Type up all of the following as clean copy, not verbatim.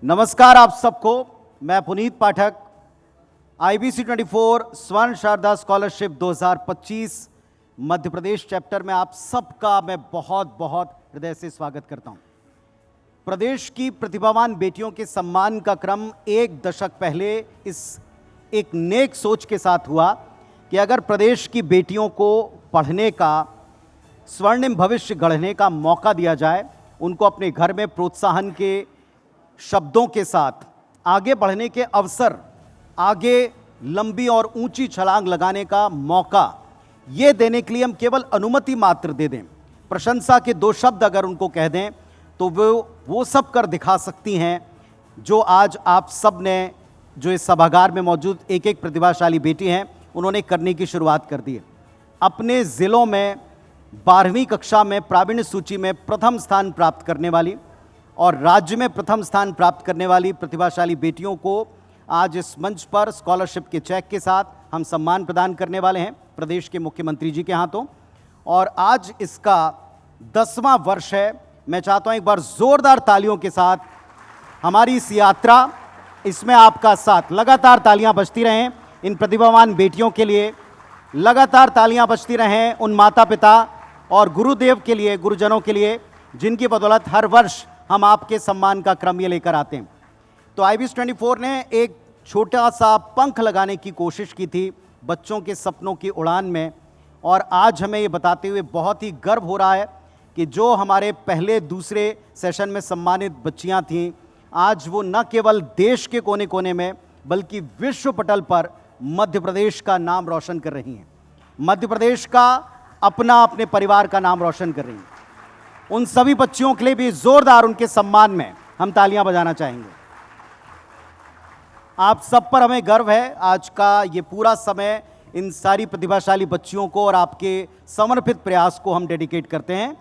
नमस्कार आप सबको। मैं पुनीत पाठक, IBC 24 स्वर्ण शारदा स्कॉलरशिप 2025 मध्य प्रदेश चैप्टर में आप सबका मैं बहुत बहुत हृदय से स्वागत करता हूं। प्रदेश की प्रतिभावान बेटियों के सम्मान का क्रम एक दशक पहले इस एक नेक सोच के साथ हुआ कि अगर प्रदेश की बेटियों को पढ़ने का, स्वर्णिम भविष्य गढ़ने का मौका दिया जाए, उनको अपने घर में प्रोत्साहन के शब्दों के साथ आगे बढ़ने के अवसर, आगे लंबी और ऊंची छलांग लगाने का मौका ये देने के लिए हम केवल अनुमति मात्र दे दें, प्रशंसा के दो शब्द अगर उनको कह दें तो वो सब कर दिखा सकती हैं जो आज आप सब ने, जो इस सभागार में मौजूद एक एक प्रतिभाशाली बेटी हैं, उन्होंने करने की शुरुआत कर दी है। अपने ज़िलों में 12वीं कक्षा में प्रावीण्य सूची में प्रथम स्थान प्राप्त करने वाली और राज्य में प्रथम स्थान प्राप्त करने वाली प्रतिभाशाली बेटियों को आज इस मंच पर स्कॉलरशिप के चेक के साथ हम सम्मान प्रदान करने वाले हैं प्रदेश के मुख्यमंत्री जी के हाथों। और आज इसका 10वां वर्ष है। मैं चाहता हूं एक बार जोरदार तालियों के साथ हमारी इस यात्रा, इसमें आपका साथ, लगातार तालियां बजती रहें इन प्रतिभावान बेटियों के लिए, लगातार तालियां बजती रहें उन माता पिता और गुरुदेव के लिए, गुरुजनों के लिए, जिनकी बदौलत हर वर्ष हम आपके सम्मान का क्रम ये लेकर आते हैं। तो IBC 24 ने एक छोटा सा पंख लगाने की कोशिश की थी बच्चों के सपनों की उड़ान में, और आज हमें ये बताते हुए बहुत ही गर्व हो रहा है कि जो हमारे पहले दूसरे सेशन में सम्मानित बच्चियां थीं, आज वो न केवल देश के कोने कोने में बल्कि विश्व पटल पर मध्य प्रदेश का नाम रोशन कर रही हैं, मध्य प्रदेश का, अपने परिवार का नाम रोशन कर रही हैं। उन सभी बच्चियों के लिए भी जोरदार उनके सम्मान में हम तालियां बजाना चाहेंगे। आप सब पर हमें गर्व है। आज का ये पूरा समय इन सारी प्रतिभाशाली बच्चियों को और आपके समर्पित प्रयास को हम डेडिकेट करते हैं।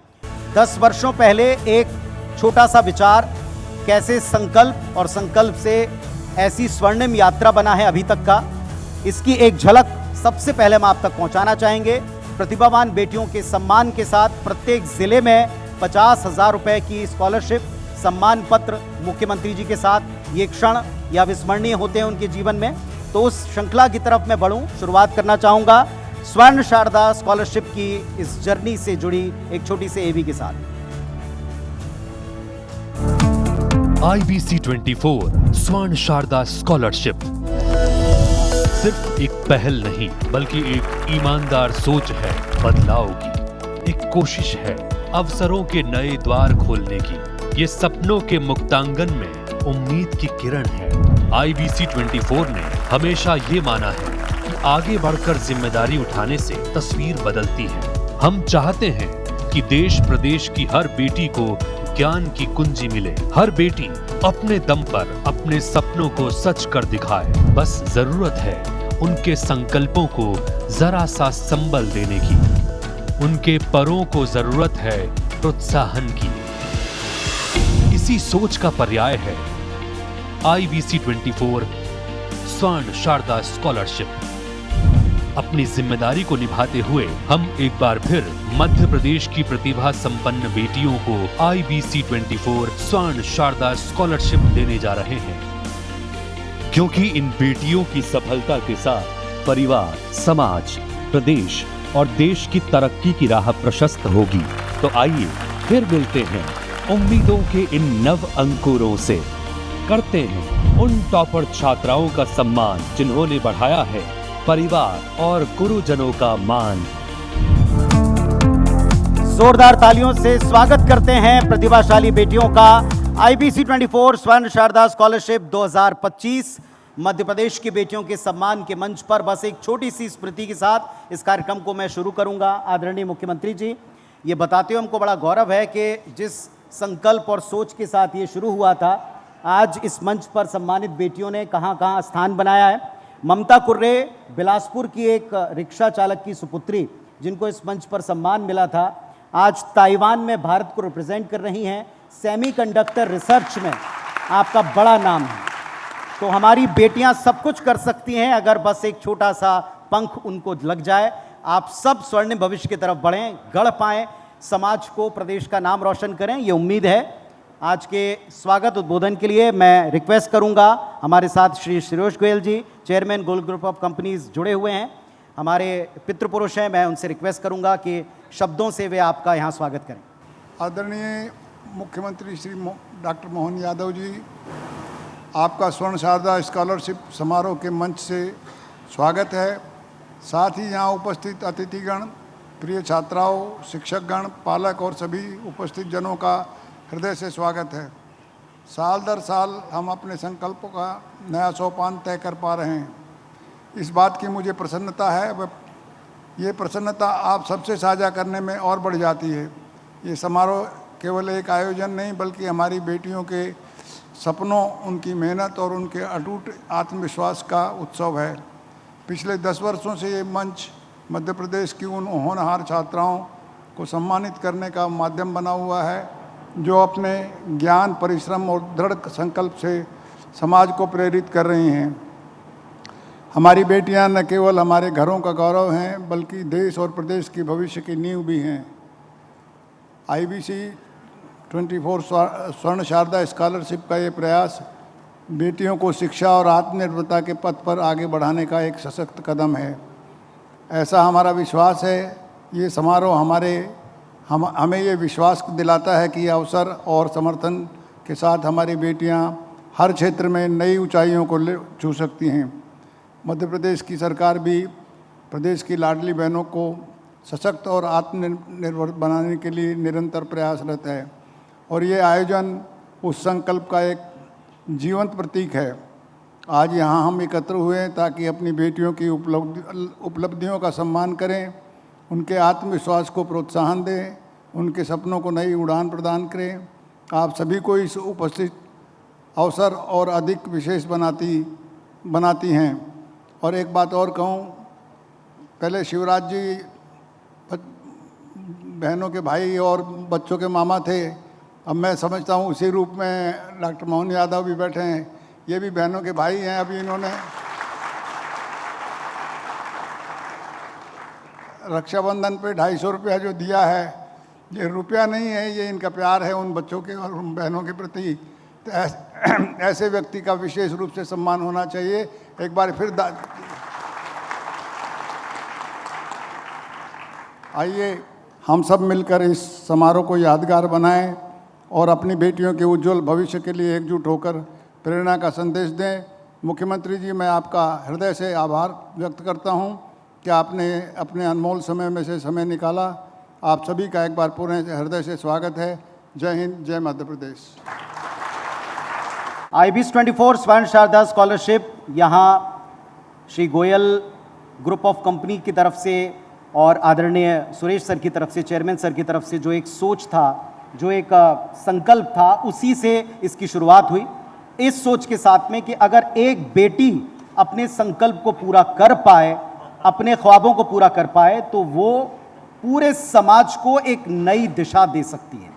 10 वर्षों पहले एक छोटा सा विचार कैसे संकल्प और संकल्प से ऐसी स्वर्णिम यात्रा बना है अभी तक का, इसकी एक झलक सबसे पहले हम आप तक पहुंचाना चाहेंगे। प्रतिभावान बेटियों के सम्मान के साथ प्रत्येक जिले में 50,000 रुपए की स्कॉलरशिप, सम्मान पत्र मुख्यमंत्री जी के साथ, ये क्षण या विस्मरणीय होते हैं उनके जीवन में। तो उस श्रृंखला की तरफ मैं बढ़ूं, शुरुआत करना चाहूंगा स्वर्ण शारदा स्कॉलरशिप की इस जर्नी से जुड़ी एक छोटी सी एबी के साथ। IBC 24 स्वर्ण शारदा स्कॉलरशिप सिर्फ एक पहल नहीं बल्कि एक ईमानदार सोच है बदलाव की, एक कोशिश है अवसरों के नए द्वार खोलने की। ये सपनों के मुक्तांगन में उम्मीद की किरण है। IBC 24 ने हमेशा ये माना है कि आगे बढ़कर जिम्मेदारी उठाने से तस्वीर बदलती है। हम चाहते हैं कि देश प्रदेश की हर बेटी को ज्ञान की कुंजी मिले, हर बेटी अपने दम पर अपने सपनों को सच कर दिखाए। बस जरूरत है उनके संकल्पों को जरा सा संबल देने की, उनके परों को जरूरत है प्रोत्साहन की। इसी सोच का पर्याय है IBC 24 स्वर्ण शारदा स्कॉलरशिप। अपनी जिम्मेदारी को निभाते हुए हम एक बार फिर मध्य प्रदेश की प्रतिभा संपन्न बेटियों को IBC 24 स्वर्ण शारदा स्कॉलरशिप देने जा रहे हैं, क्योंकि इन बेटियों की सफलता के साथ परिवार, समाज, प्रदेश और देश की तरक्की की राह प्रशस्त होगी। तो आइए फिर मिलते हैं उम्मीदों के इन नव अंकुरों से, करते हैं उन टॉपर छात्राओं का सम्मान जिन्होंने बढ़ाया है परिवार और गुरुजनों का मान। जोरदार तालियों से स्वागत करते हैं प्रतिभाशाली बेटियों का IBC 24 स्वर्ण शारदा स्कॉलरशिप 2025 मध्य प्रदेश की बेटियों के सम्मान के मंच पर। बस एक छोटी सी स्मृति के साथ इस कार्यक्रम को मैं शुरू करूंगा। आदरणीय मुख्यमंत्री जी, ये बताते हुए हमको बड़ा गौरव है कि जिस संकल्प और सोच के साथ ये शुरू हुआ था, आज इस मंच पर सम्मानित बेटियों ने कहां कहां स्थान बनाया है। ममता कुर्रे बिलासपुर की एक रिक्शा चालक की सुपुत्री, जिनको इस मंच पर सम्मान मिला था, आज ताइवान में भारत को रिप्रेजेंट कर रही हैं। सेमीकंडक्टर रिसर्च में आपका बड़ा नाम है। तो हमारी बेटियां सब कुछ कर सकती हैं अगर बस एक छोटा सा पंख उनको लग जाए। आप सब स्वर्णिम भविष्य की तरफ बढ़ें, गढ़ पाएं, समाज को, प्रदेश का नाम रोशन करें, ये उम्मीद है। आज के स्वागत उद्बोधन के लिए मैं रिक्वेस्ट करूंगा, हमारे साथ Shri Suresh Goyal ji, chairman Goyal group of companies जुड़े हुए हैं, हमारे पितृपुरुष हैं। मैं उनसे रिक्वेस्ट करूंगा कि शब्दों से वे आपका यहाँ स्वागत करें। आदरणीय मुख्यमंत्री श्री डॉक्टर मोहन यादव जी, आपका स्वर्ण शारदा स्कॉलरशिप समारोह के मंच से स्वागत है। साथ ही यहाँ उपस्थित अतिथिगण, प्रिय छात्राओं, शिक्षकगण, पालक और सभी उपस्थित जनों का हृदय से स्वागत है। साल दर साल हम अपने संकल्पों का नया सोपान तय कर पा रहे हैं। इस बात की मुझे प्रसन्नता है। ये प्रसन्नता आप सबसे साझा करने में और बढ़ जाती है। ये समारोह केवल एक आयोजन नहीं बल्कि हमारी बेटियों के सपनों, उनकी मेहनत और उनके अटूट आत्मविश्वास का उत्सव है। पिछले 10 वर्षों से ये मंच मध्य प्रदेश की उन होनहार छात्राओं को सम्मानित करने का माध्यम बना हुआ है जो अपने ज्ञान, परिश्रम और दृढ़ संकल्प से समाज को प्रेरित कर रही हैं। हमारी बेटियां न केवल हमारे घरों का गौरव हैं बल्कि देश और प्रदेश की भविष्य की नींव भी हैं। IBC 24 स्वर्ण शारदा स्कॉलरशिप का ये प्रयास बेटियों को शिक्षा और आत्मनिर्भरता के पथ पर आगे बढ़ाने का एक सशक्त कदम है। ऐसा हमारा विश्वास है। ये समारोह हमें ये विश्वास दिलाता है कि अवसर और समर्थन के साथ हमारी बेटियां हर क्षेत्र में नई ऊंचाइयों को छू सकती हैं। मध्य प्रदेश की सरकार भी प्रदेश की लाडली बहनों को सशक्त और आत्मनिर्भर बनाने के लिए निरंतर प्रयासरत है और ये आयोजन उस संकल्प का एक जीवंत प्रतीक है। आज यहाँ हम एकत्र हुए हैं ताकि अपनी बेटियों की उपलब्धियों का सम्मान करें, उनके आत्मविश्वास को प्रोत्साहन दें, उनके सपनों को नई उड़ान प्रदान करें। आप सभी को इस उपस्थित अवसर और अधिक विशेष बनाती हैं। और एक बात और कहूँ, पहले शिवराज जी बहनों के भाई और बच्चों के मामा थे। अब मैं समझता हूँ उसी रूप में डॉक्टर मोहन यादव भी बैठे हैं, ये भी बहनों के भाई हैं। अभी इन्होंने रक्षाबंधन पे 250 रुपया जो दिया है, ये रुपया नहीं है, ये इनका प्यार है उन बच्चों के और उन बहनों के प्रति। तो ऐसे व्यक्ति का विशेष रूप से सम्मान होना चाहिए। एक बार फिर आइए हम सब मिलकर इस समारोह को यादगार बनाएं और अपनी बेटियों के उज्जवल भविष्य के लिए एकजुट होकर प्रेरणा का संदेश दें। मुख्यमंत्री जी, मैं आपका हृदय से आभार व्यक्त करता हूं कि आपने अपने अनमोल समय में से समय निकाला। आप सभी का एक बार पूरे हृदय से स्वागत है। जय हिंद, जय मध्य प्रदेश। IBC 24 स्वर्ण शारदा स्कॉलरशिप यहाँ Shri Goyal group of company की तरफ से और आदरणीय सुरेश सर की तरफ से, चेयरमैन सर की तरफ से जो एक सोच था, जो एक संकल्प था, उसी से इसकी शुरुआत हुई। इस सोच के साथ में कि अगर एक बेटी अपने संकल्प को पूरा कर पाए, अपने ख्वाबों को पूरा कर पाए, तो वो पूरे समाज को एक नई दिशा दे सकती है।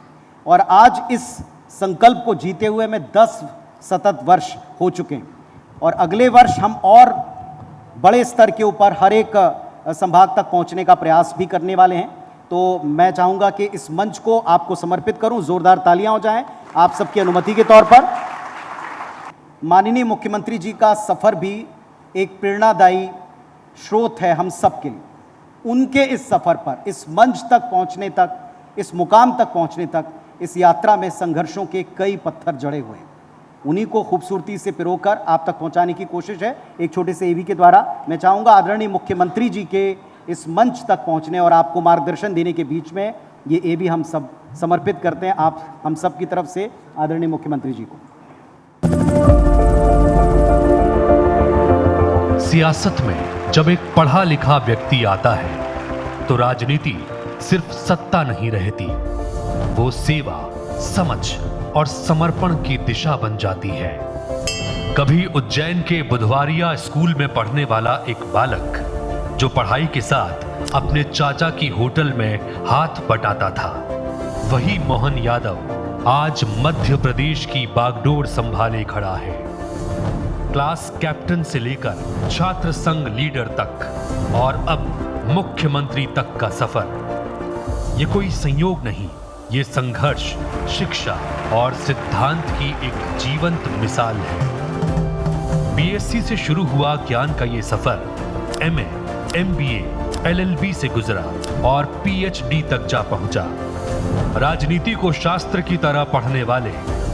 और आज इस संकल्प को जीते हुए में 10 सतत वर्ष हो चुके हैं और अगले वर्ष हम और बड़े स्तर के ऊपर हर एक संभाग तक पहुंचने का प्रयास भी करने वाले हैं। तो मैं चाहूंगा कि इस मंच को आपको समर्पित करूं। जोरदार तालियां हो जाएं आप सबकी अनुमति के तौर पर। माननीय मुख्यमंत्री जी का सफर भी एक प्रेरणादायी स्रोत है हम सब के लिए। उनके इस सफर पर, इस मंच तक पहुंचने तक, इस मुकाम तक पहुंचने तक, इस यात्रा में संघर्षों के कई पत्थर जड़े हुए हैं। उन्हीं को खूबसूरती से पिरोकर आप तक पहुंचाने की कोशिश है एक छोटे से एवी के द्वारा। मैं चाहूंगा आदरणीय मुख्यमंत्री जी के इस मंच तक पहुंचने और आपको मार्गदर्शन देने के बीच में ये एवी हम सब समर्पित करते हैं आप हम सब की तरफ से आदरणीय मुख्यमंत्री जी को। सियासत में जब एक पढ़ा लिखा व्यक्ति आता है तो राजनीति सिर्फ सत्ता नहीं रहती, वो सेवा, समझ और समर्पण की दिशा बन जाती है। कभी उज्जैन के बुधवारिया स्कूल में पढ़ने वाला एक बालक जो पढ़ाई के साथ अपने चाचा की होटल में हाथ बटाता था, वही मोहन यादव आज मध्य प्रदेश की बागडोर संभाले खड़ा है। क्लास कैप्टन से लेकर छात्र संघ लीडर तक और अब मुख्यमंत्री तक का सफर, ये कोई संयोग नहीं ये संघर्ष शिक्षा और सिद्धांत की एक जीवंत मिसाल है। बीएससी से शुरू हुआ ज्ञान का ये सफर एमए, एमबीए, एलएलबी से गुजरा और पीएचडी तक जा पहुंचा। राजनीति को शास्त्र की तरह पढ़ने वाले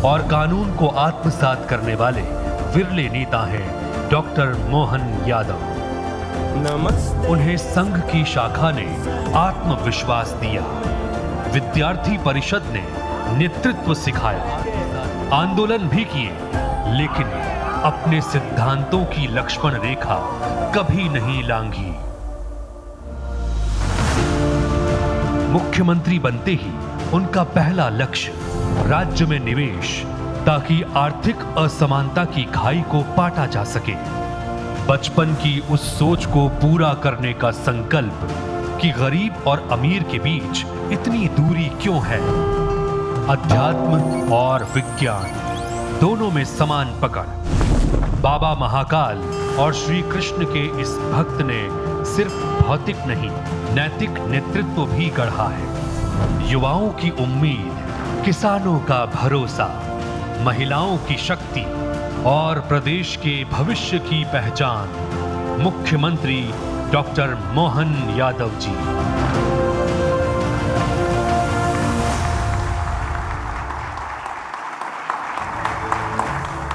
और कानून को आत्मसात करने वाले विरले नेता हैं डॉक्टर मोहन यादव। उन्हें संघ की शाखा ने आत्मविश्वास दिया, विद्यार्थी परिषद ने नेतृत्व सिखाया, आंदोलन भी किए, लेकिन अपने सिद्धांतों की लक्ष्मण रेखा कभी नहीं लांघी। मुख्यमंत्री बनते ही उनका पहला लक्ष्य राज्य में निवेश, ताकि आर्थिक असमानता की खाई को पाटा जा सके। बचपन की उस सोच को पूरा करने का संकल्प कि गरीब और अमीर के बीच इतनी दूरी क्यों है। अध्यात्म और विज्ञान दोनों में समान पकड़। बाबा महाकाल और श्री कृष्ण के इस भक्त ने सिर्फ भौतिक नहीं, नैतिक नेतृत्व भी गढ़ा है। युवाओं की उम्मीद, किसानों का भरोसा, महिलाओं की शक्ति और प्रदेश के भविष्य की पहचान, मुख्यमंत्री डॉक्टर मोहन यादव जी।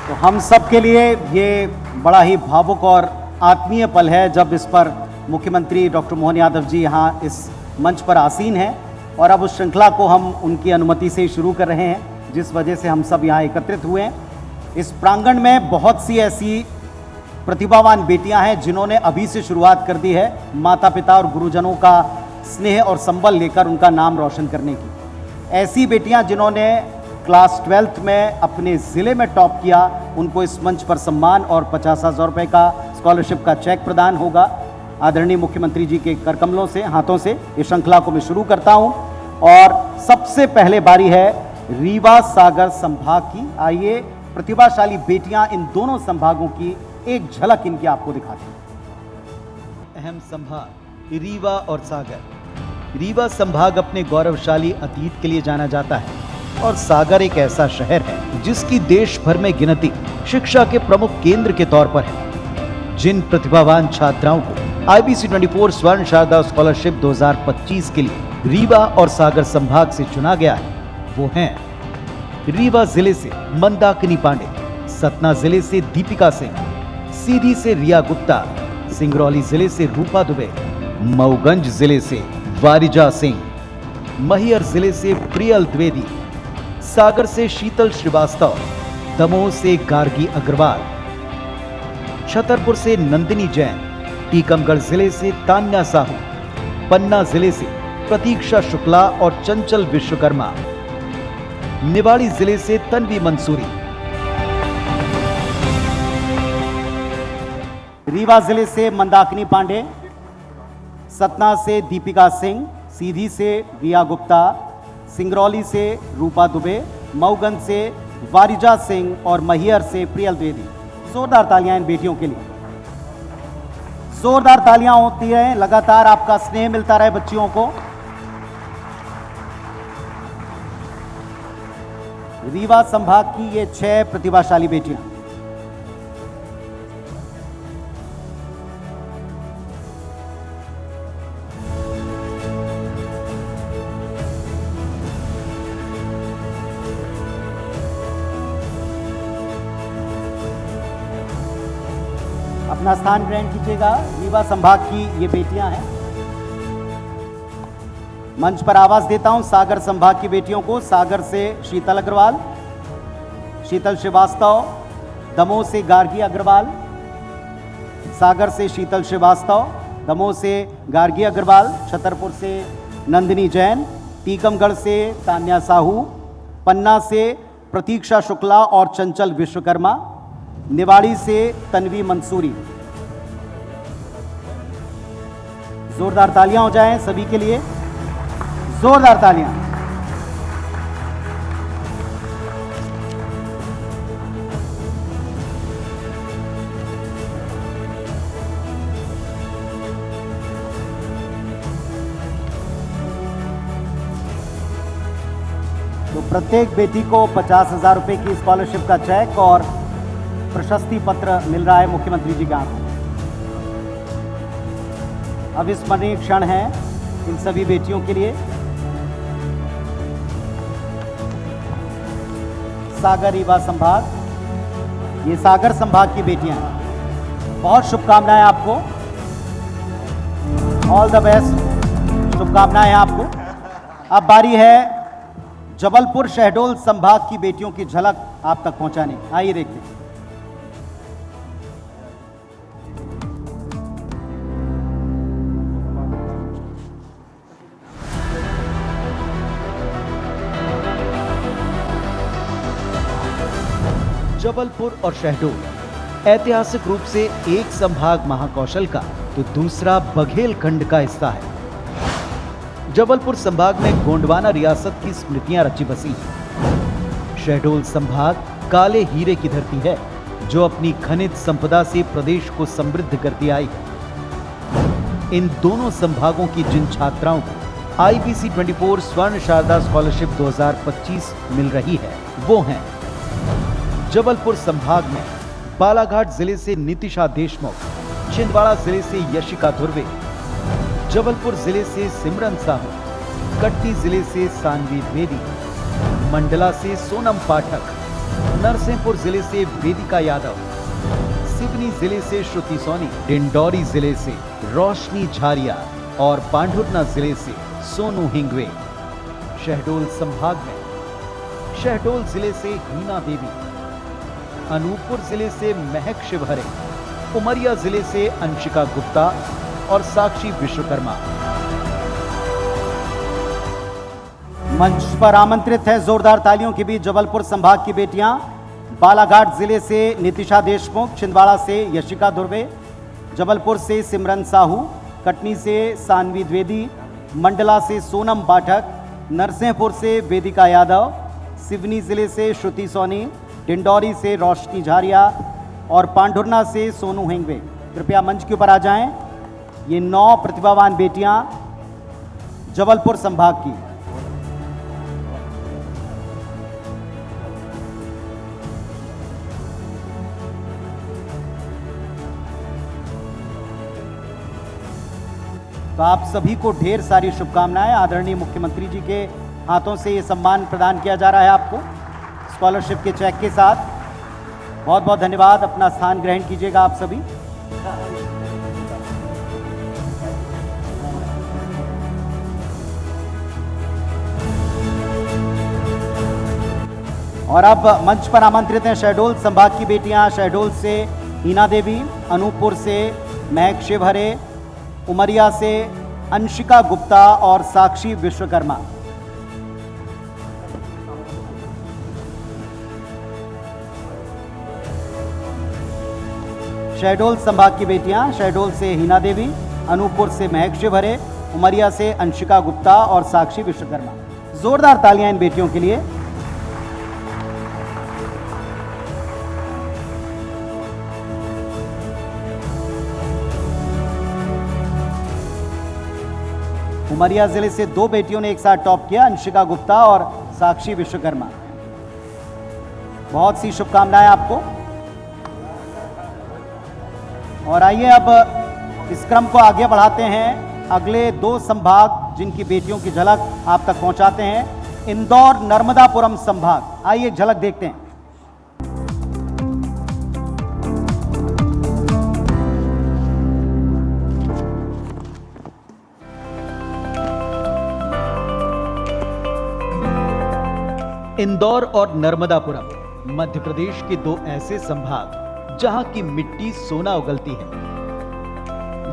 तो हम सब के लिए ये बड़ा ही भावुक और आत्मीय पल है जब इस पर मुख्यमंत्री डॉक्टर मोहन यादव जी यहाँ इस मंच पर आसीन हैं और अब उस श्रृंखला को हम उनकी अनुमति से शुरू कर रहे हैं, जिस वजह से हम सब यहाँ एकत्रित हुए हैं। इस प्रांगण में बहुत सी ऐसी प्रतिभावान बेटियां हैं जिन्होंने अभी से शुरुआत कर दी है माता पिता और गुरुजनों का स्नेह और संबल लेकर उनका नाम रोशन करने की। ऐसी बेटियां जिन्होंने क्लास 12th में अपने ज़िले में टॉप किया, उनको इस मंच पर सम्मान और 50,000 रुपये का स्कॉलरशिप का चेक प्रदान होगा। आदरणीय मुख्यमंत्री जी के करकमलों से, हाथों से इस श्रृंखला को मैं शुरू करता हूं और सबसे पहले बारी है रीवा सागर संभाग की। आइए प्रतिभाशाली बेटियां इन दोनों संभागों की एक झलक इनकी आपको दिखाते हैं। अहम संभाग रीवा और सागर। रीवा संभाग अपने गौरवशाली अतीत के लिए जाना जाता है और सागर एक ऐसा शहर है जिसकी देश भर में गिनती शिक्षा के प्रमुख केंद्र के तौर पर है। जिन प्रतिभावान छात्राओं को IBC 24 स्वर्ण शारदा स्कॉलरशिप 2025 के लिए रीवा और सागर संभाग से चुना गया है, वो हैं रीवा जिले से मंदाकिनी पांडे, सतना जिले से दीपिका सिंह, सीधी से रिया गुप्ता, सिंगरौली जिले से रूपा दुबे, मऊगंज जिले से वारिजा सिंह, महियर जिले से प्रियल द्विवेदी, सागर से शीतल श्रीवास्तव, दमोह से गार्गी अग्रवाल, छतरपुर से नंदिनी जैन, टीकमगढ़ जिले से तान्या साहू, पन्ना जिले से प्रतीक्षा शुक्ला और चंचल विश्वकर्मा, निवाड़ी जिले से तन्वी मंसूरी। रीवा जिले से मंदाकिनी पांडे, सतना से दीपिका सिंह, सीधी से रिया गुप्ता, सिंगरौली से रूपा दुबे, मऊगंज से वारिजा सिंह और महियर से प्रियल द्विवेदी। जोरदार तालियां इन बेटियों के लिए, जोरदार तालियां होती हैं। लगातार आपका स्नेह मिलता रहे बच्चियों को। रीवा संभाग की ये 6 प्रतिभाशाली बेटियां। अपना स्थान ग्रहण कीजिएगा। रीवा संभाग की ये बेटियां हैं। मंच पर आवाज देता हूं सागर संभाग की बेटियों को। सागर से शीतल अग्रवाल, शीतल श्रीवास्तव, दमोह से गार्गी अग्रवाल, सागर से शीतल श्रीवास्तव, दमोह से गार्गी अग्रवाल, छतरपुर से नंदिनी जैन, टीकमगढ़ से तान्या साहू, पन्ना से प्रतीक्षा शुक्ला और चंचल विश्वकर्मा, निवाड़ी से तन्वी मंसूरी। जोरदार तालियां हो जाएं सभी के लिए, जोरदार तालियां। तो प्रत्येक बेटी को 50,000 रुपए की स्कॉलरशिप का चेक और प्रशस्ति पत्र मिल रहा है मुख्यमंत्री जी के हाथों। अविस्मरणीय क्षण है इन सभी बेटियों के लिए। सागर रीवा संभाग, ये सागर संभाग की बेटियां हैं। बहुत शुभकामनाएं आपको, ऑल द बेस्ट, शुभकामनाएं आपको। अब बारी है जबलपुर शहडोल संभाग की बेटियों की झलक आप तक पहुंचाने की। आइए देखते हैं। जबलपुर और शहडोल ऐतिहासिक रूप से एक संभाग महाकौशल का तो दूसरा बघेलखंड का हिस्सा है। जबलपुर संभाग में गोंडवाना रियासत की स्मृतियां रची बसी हैं। शहडोल संभाग काले हीरे की धरती है जो अपनी खनिज संपदा से प्रदेश को समृद्ध करती आई है। इन दोनों संभागों की जिन छात्राओं को IBC 24 स्वर्ण शारदा स्कॉलरशिप 2025 मिल रही है वो हैं जबलपुर संभाग में बालाघाट जिले से नितिशा देशमुख, छिंदवाड़ा जिले से यशिका धुर्वे, जबलपुर जिले से सिमरन साहू, कटनी जिले से सानवी द्विवेदी, मंडला से सोनम पाठक, नरसिंहपुर जिले से वेदिका यादव, सिवनी जिले से श्रुति सोनी, डिंडौरी जिले से रोशनी झारिया और पांढुरना जिले से सोनू हिंगवे। शहडोल संभाग में शहडोल जिले से हीना देवी, अनूपपुर जिले से महक शिवहरे, उमरिया जिले से अंशिका गुप्ता और साक्षी विश्वकर्मा। मंच पर आमंत्रित है जोरदार तालियों के बीच जबलपुर संभाग की बेटियां। बालाघाट जिले से नितिशा देशमुख, छिंदवाड़ा से यशिका धुर्वे, जबलपुर से सिमरन साहू, कटनी से सानवी द्विवेदी, मंडला से सोनम पाठक, नरसिंहपुर से वेदिका यादव, सिवनी जिले से श्रुति सोनी, डिंडौरी से रोशनी झारिया और पांढुरना से सोनू हिंगवे। कृपया मंच के ऊपर आ जाएं। ये 9 प्रतिभावान बेटियां जबलपुर संभाग की। तो आप सभी को ढेर सारी शुभकामनाएं। आदरणीय मुख्यमंत्री जी के हाथों से ये सम्मान प्रदान किया जा रहा है आपको स्कॉलरशिप के चेक के साथ। बहुत बहुत धन्यवाद। अपना स्थान ग्रहण कीजिएगा आप सभी। और अब मंच पर आमंत्रित हैं शहडोल संभाग की बेटियां। शहडोल से हीना देवी, अनूपपुर से महक शिवहरे, उमरिया से अंशिका गुप्ता और साक्षी विश्वकर्मा। शहडोल संभाग की बेटियां, शहडोल से हीना देवी, अनूपपुर से महक शिवहरे, उमरिया से अंशिका गुप्ता और साक्षी विश्वकर्मा। जोरदार तालियां इन बेटियों के लिए। उमरिया जिले से 2 बेटियों ने एक साथ टॉप किया, अंशिका गुप्ता और साक्षी विश्वकर्मा। बहुत सी शुभकामनाएं आपको। और आइए अब इस क्रम को आगे बढ़ाते हैं। अगले 2 संभाग जिनकी बेटियों की झलक आप तक पहुंचाते हैं। इंदौर नर्मदापुरम संभाग। आइए एक झलक देखते हैं। इंदौर और नर्मदापुरम मध्य प्रदेश के 2 ऐसे संभाग जहां की मिट्टी सोना उगलती है,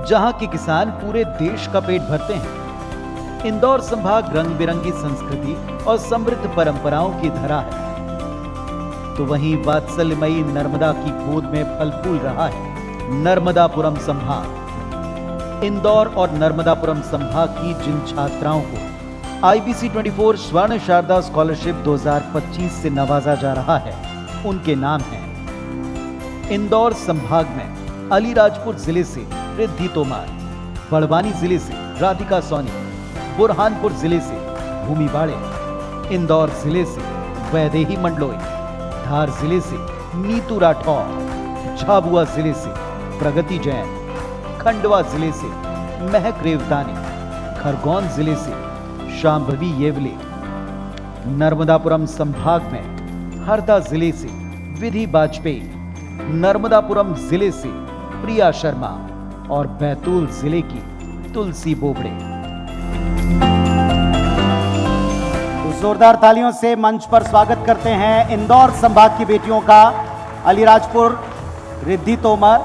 जहां के किसान पूरे देश का पेट भरते हैं। इंदौर संभाग रंग बिरंगी संस्कृति और समृद्ध परंपराओं की धरा है, तो वहीं वात्सल्यमयी नर्मदा की गोद में फल फूल रहा है नर्मदापुरम संभाग। इंदौर और नर्मदापुरम संभाग की जिन छात्राओं को IBC 24 स्वर्ण शारदा स्कॉलरशिप 2025 से नवाजा जा रहा है उनके नाम हैं। इंदौर संभाग में अलीराजपुर जिले से रिद्धि तोमार, बड़वानी जिले से राधिका सोनी, बुरहानपुर जिले से भूमि बाड़े, इंदौर जिले से वैदेही मंडलोई, धार जिले से नीतू राठौर, झाबुआ जिले से प्रगति जैन, खंडवा जिले से महक रेवतानी, खरगोन जिले से शांभवी येवले, नर्मदापुरम संभाग में हरदा जिले से विधि वाजपेयी, नर्मदापुरम जिले से प्रिया शर्मा और बैतूल जिले की तुलसी बोबड़े। जोरदार तालियों से मंच पर स्वागत करते हैं इंदौर संभाग की बेटियों का। अलीराजपुर रिद्धि तोमर,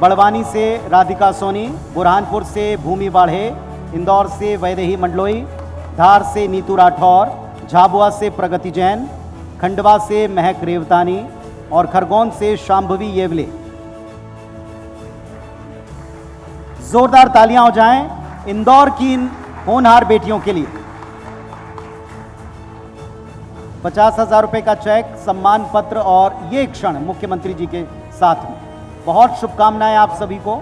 बड़वानी से राधिका सोनी, बुरहानपुर से भूमि बाढ़े, इंदौर से वैदेही मंडलोई, धार से नीतू राठौर, झाबुआ से प्रगति जैन, खंडवा से महक रेवतानी और खरगोन से शांभवी येवले। जोरदार तालियां हो जाएं इंदौर की इन होनहार बेटियों के लिए। 50,000 रुपए का चेक, सम्मान पत्र और ये क्षण मुख्यमंत्री जी के साथ में। बहुत शुभकामनाएं आप सभी को।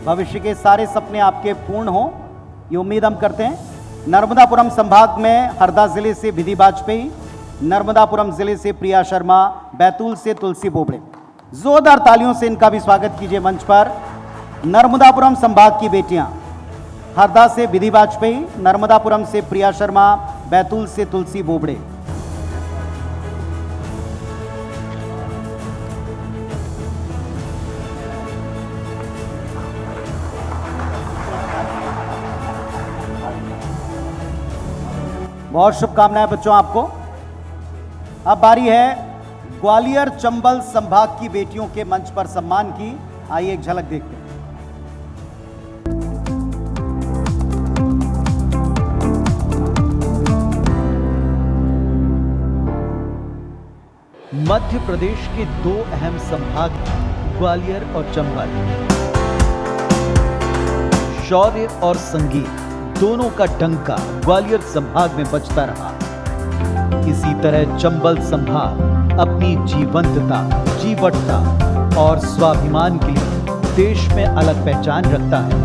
भविष्य के सारे सपने आपके पूर्ण हो, ये उम्मीद हम करते हैं। नर्मदापुरम संभाग में हरदा जिले से विधि वाजपेयी, नर्मदापुरम जिले से प्रिया शर्मा, बैतूल से तुलसी बोबड़े। जोरदार तालियों से इनका भी स्वागत कीजिए मंच पर। नर्मदापुरम संभाग की बेटियां, हरदा से विधि वाजपेयी, नर्मदापुरम से प्रिया शर्मा, बैतूल से तुलसी बोबड़े। बहुत शुभकामनाएं बच्चों आपको। अब बारी है ग्वालियर चंबल संभाग की बेटियों के मंच पर सम्मान की। आइए एक झलक देखते हैं। मध्य प्रदेश के दो अहम संभाग ग्वालियर और चंबल। शौर्य और संगीत दोनों का डंका ग्वालियर संभाग में बजता रहा। इसी तरह चंबल संभाग अपनी जीवंतता, जीवटता और स्वाभिमान के लिए देश में अलग पहचान रखता है।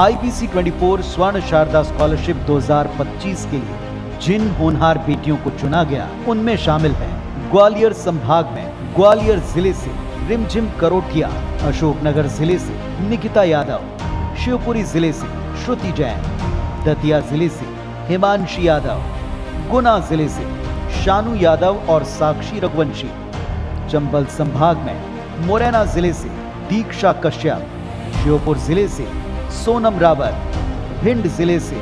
IBC 24 स्वर्ण शारदा स्कॉलरशिप 2025 के लिए जिन होनहार बेटियों को चुना गया, उनमें शामिल है ग्वालियर संभाग में ग्वालियर जिले से रिमझिम करोटिया, अशोकनगर जिले से निकिता यादव, शिवपुरी जिले से श्रुति जैन, दतिया जिले से हिमांशी यादव, गुना जिले से शानू यादव और साक्षी रघुवंशी, चंबल संभाग में मुरैना जिले से दीक्षा कश्यप, श्योपुर जिले से सोनम रावत, भिंड जिले से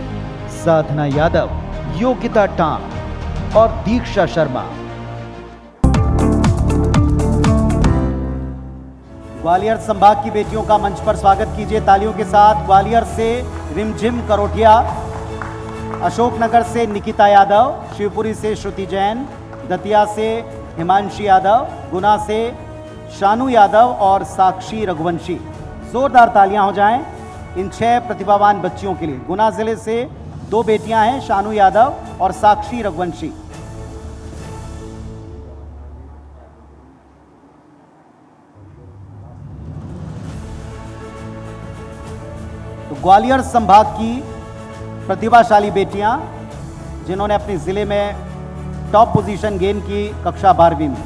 साधना यादव, योगिता टांग और दीक्षा शर्मा। ग्वालियर संभाग की बेटियों का मंच पर स्वागत कीजिए तालियों के साथ। ग्वालियर से रिमझिम करोटिया, अशोकनगर से निकिता यादव, शिवपुरी से श्रुति जैन, दतिया से हिमांशी यादव, गुना से शानू यादव और साक्षी रघुवंशी। जोरदार तालियां हो जाएं इन 6 प्रतिभावान बच्चियों के लिए। गुना जिले से 2 बेटियां हैं, शानू यादव और साक्षी रघुवंशी। तो ग्वालियर संभाग की प्रतिभाशाली बेटियां जिन्होंने अपने जिले में टॉप पोजीशन गेन की कक्षा 12वीं में,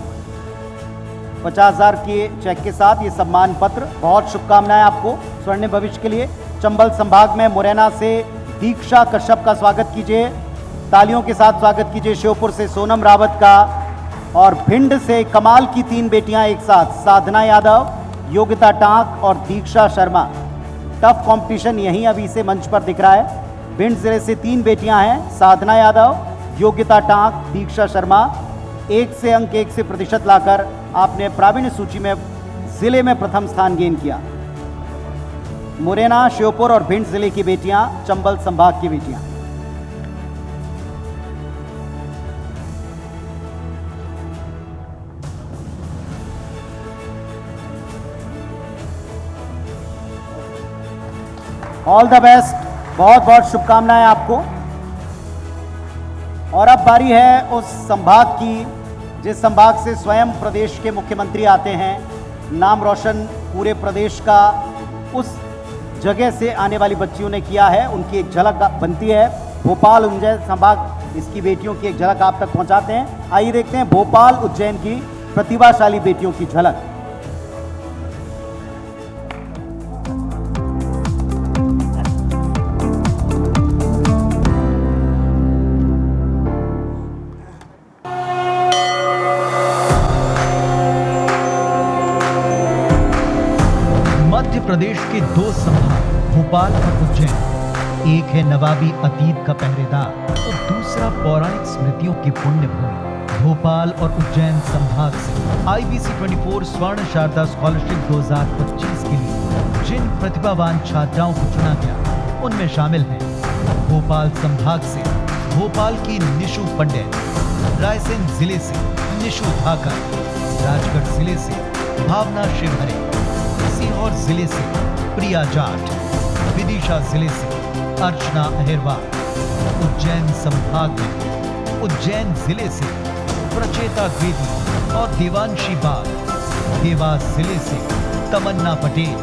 50,000 के चेक के साथ ये सम्मान पत्र। बहुत शुभकामनाएं आपको स्वर्णिम भविष्य के लिए। चंबल संभाग में मुरैना से दीक्षा कश्यप का स्वागत कीजिए, तालियों के साथ स्वागत कीजिए। श्योपुर से सोनम रावत का और भिंड से कमाल की 3 बेटियां एक साथ, साधना यादव, योगिता टांक और दीक्षा शर्मा। टफ कंपटीशन यहीं अभी से मंच पर दिख रहा है। भिंड जिले से 3 बेटियां हैं, साधना यादव, योगिता टांक, दीक्षा शर्मा। 1 से अंक 1 से प्रतिशत लाकर आपने प्रावीण्य सूची में जिले में प्रथम स्थान गेन किया। मुरैना, श्योपुर और भिंड जिले की बेटियां, चंबल संभाग की बेटियां। ऑल द बेस्ट, बहुत बहुत शुभकामनाएं आपको। और अब बारी है उस संभाग की जिस संभाग से स्वयं प्रदेश के मुख्यमंत्री आते हैं, नाम रोशन पूरे प्रदेश का उस जगह से आने वाली बच्चियों ने किया है, उनकी एक झलक बनती है। भोपाल उज्जैन संभाग इसकी बेटियों की एक झलक आप तक पहुंचाते हैं। आइए देखते हैं भोपाल उज्जैन की प्रतिभाशाली बेटियों की झलक। मध्य प्रदेश के दो संभाग भोपाल और उज्जैन, एक है नवाबी अतीत का पहरेदार और दूसरा पौराणिक स्मृतियों की पुण्य भूमि। भोपाल और उज्जैन संभाग से IBC 24 स्वर्ण शारदा स्कॉलरशिप 2025 के लिए जिन प्रतिभावान छात्राओं को चुना गया उनमें शामिल हैं भोपाल संभाग से भोपाल की निशु पंडित, रायसेन जिले से निशु धाकर, राजगढ़ जिले से भावना शिवहरे, सीहोर जिले से प्रिया जाट, विदिशा जिले से अर्चना अहिरवार, उज्जैन संभाग में उज्जैन जिले से प्रचेता द्विवेदी और देवांशी बाग, देवास जिले से तमन्ना पटेल,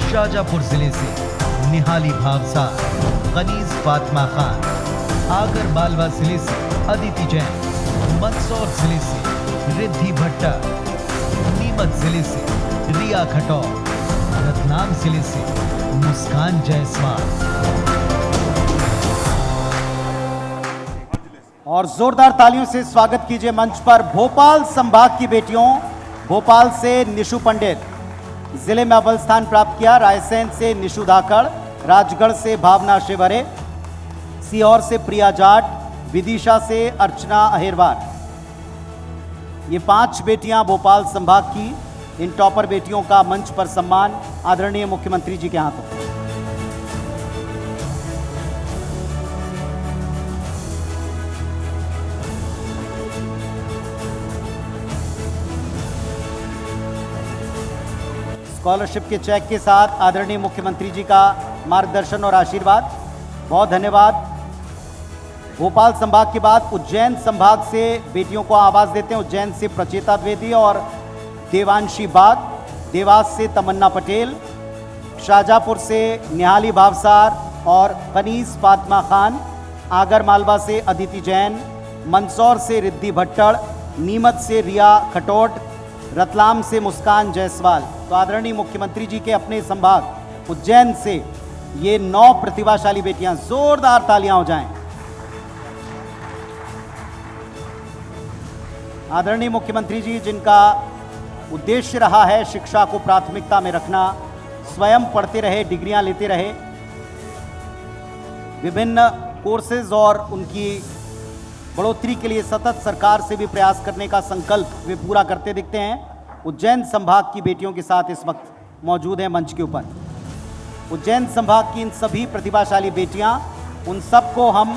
शाजापुर जिले से निहाली भावसार, कनीज फातिमा खान, आगर मालवा जिले से अदिति जैन, मंदसौर जिले से रिद्धि भट्टा, नीमच जिले से रिया खटौर, रतलाम जिले से मुस्कान जायसवाल। और जोरदार तालियों से स्वागत कीजिए मंच पर भोपाल संभाग की बेटियों। भोपाल से निशु पंडित, जिले में अव्वल स्थान प्राप्त किया। रायसेन से निशु धाकड़, राजगढ़ से भावना शिवहरे, सीहोर से प्रिया जाट, विदिशा से अर्चना अहिरवार। ये 5 बेटियां भोपाल संभाग की। इन टॉपर बेटियों का मंच पर सम्मान आदरणीय मुख्यमंत्री जी के हाथों। स्कॉलरशिप के चेक के साथ आदरणीय मुख्यमंत्री जी का मार्गदर्शन और आशीर्वाद, बहुत धन्यवाद। भोपाल संभाग के बाद उज्जैन संभाग से बेटियों को आवाज देते हैं। उज्जैन से प्रचेता द्विवेदी और देवांशी बाग, देवास से तमन्ना पटेल, शाजापुर से निहाली भावसार और कनीज फातिमा खान, आगर मालवा से अदिति जैन, मंदसौर से रिद्धि भट्टड़, नीमच से रिया खटोट, रतलाम से मुस्कान जायसवाल। तो आदरणीय मुख्यमंत्री जी के अपने संभाग उज्जैन से ये 9 प्रतिभाशाली बेटियां, जोरदार तालियां हो जाएं। आदरणीय मुख्यमंत्री जी जिनका उद्देश्य रहा है शिक्षा को प्राथमिकता में रखना, स्वयं पढ़ते रहे, डिग्रियां लेते रहे, विभिन्न कोर्सेज और उनकी बढ़ोतरी के लिए सतत सरकार से भी प्रयास करने का संकल्प वे पूरा करते दिखते हैं। उज्जैन संभाग की बेटियों के साथ इस वक्त मौजूद हैं मंच के ऊपर। उज्जैन संभाग की इन सभी प्रतिभाशाली बेटियां, उन सबको हम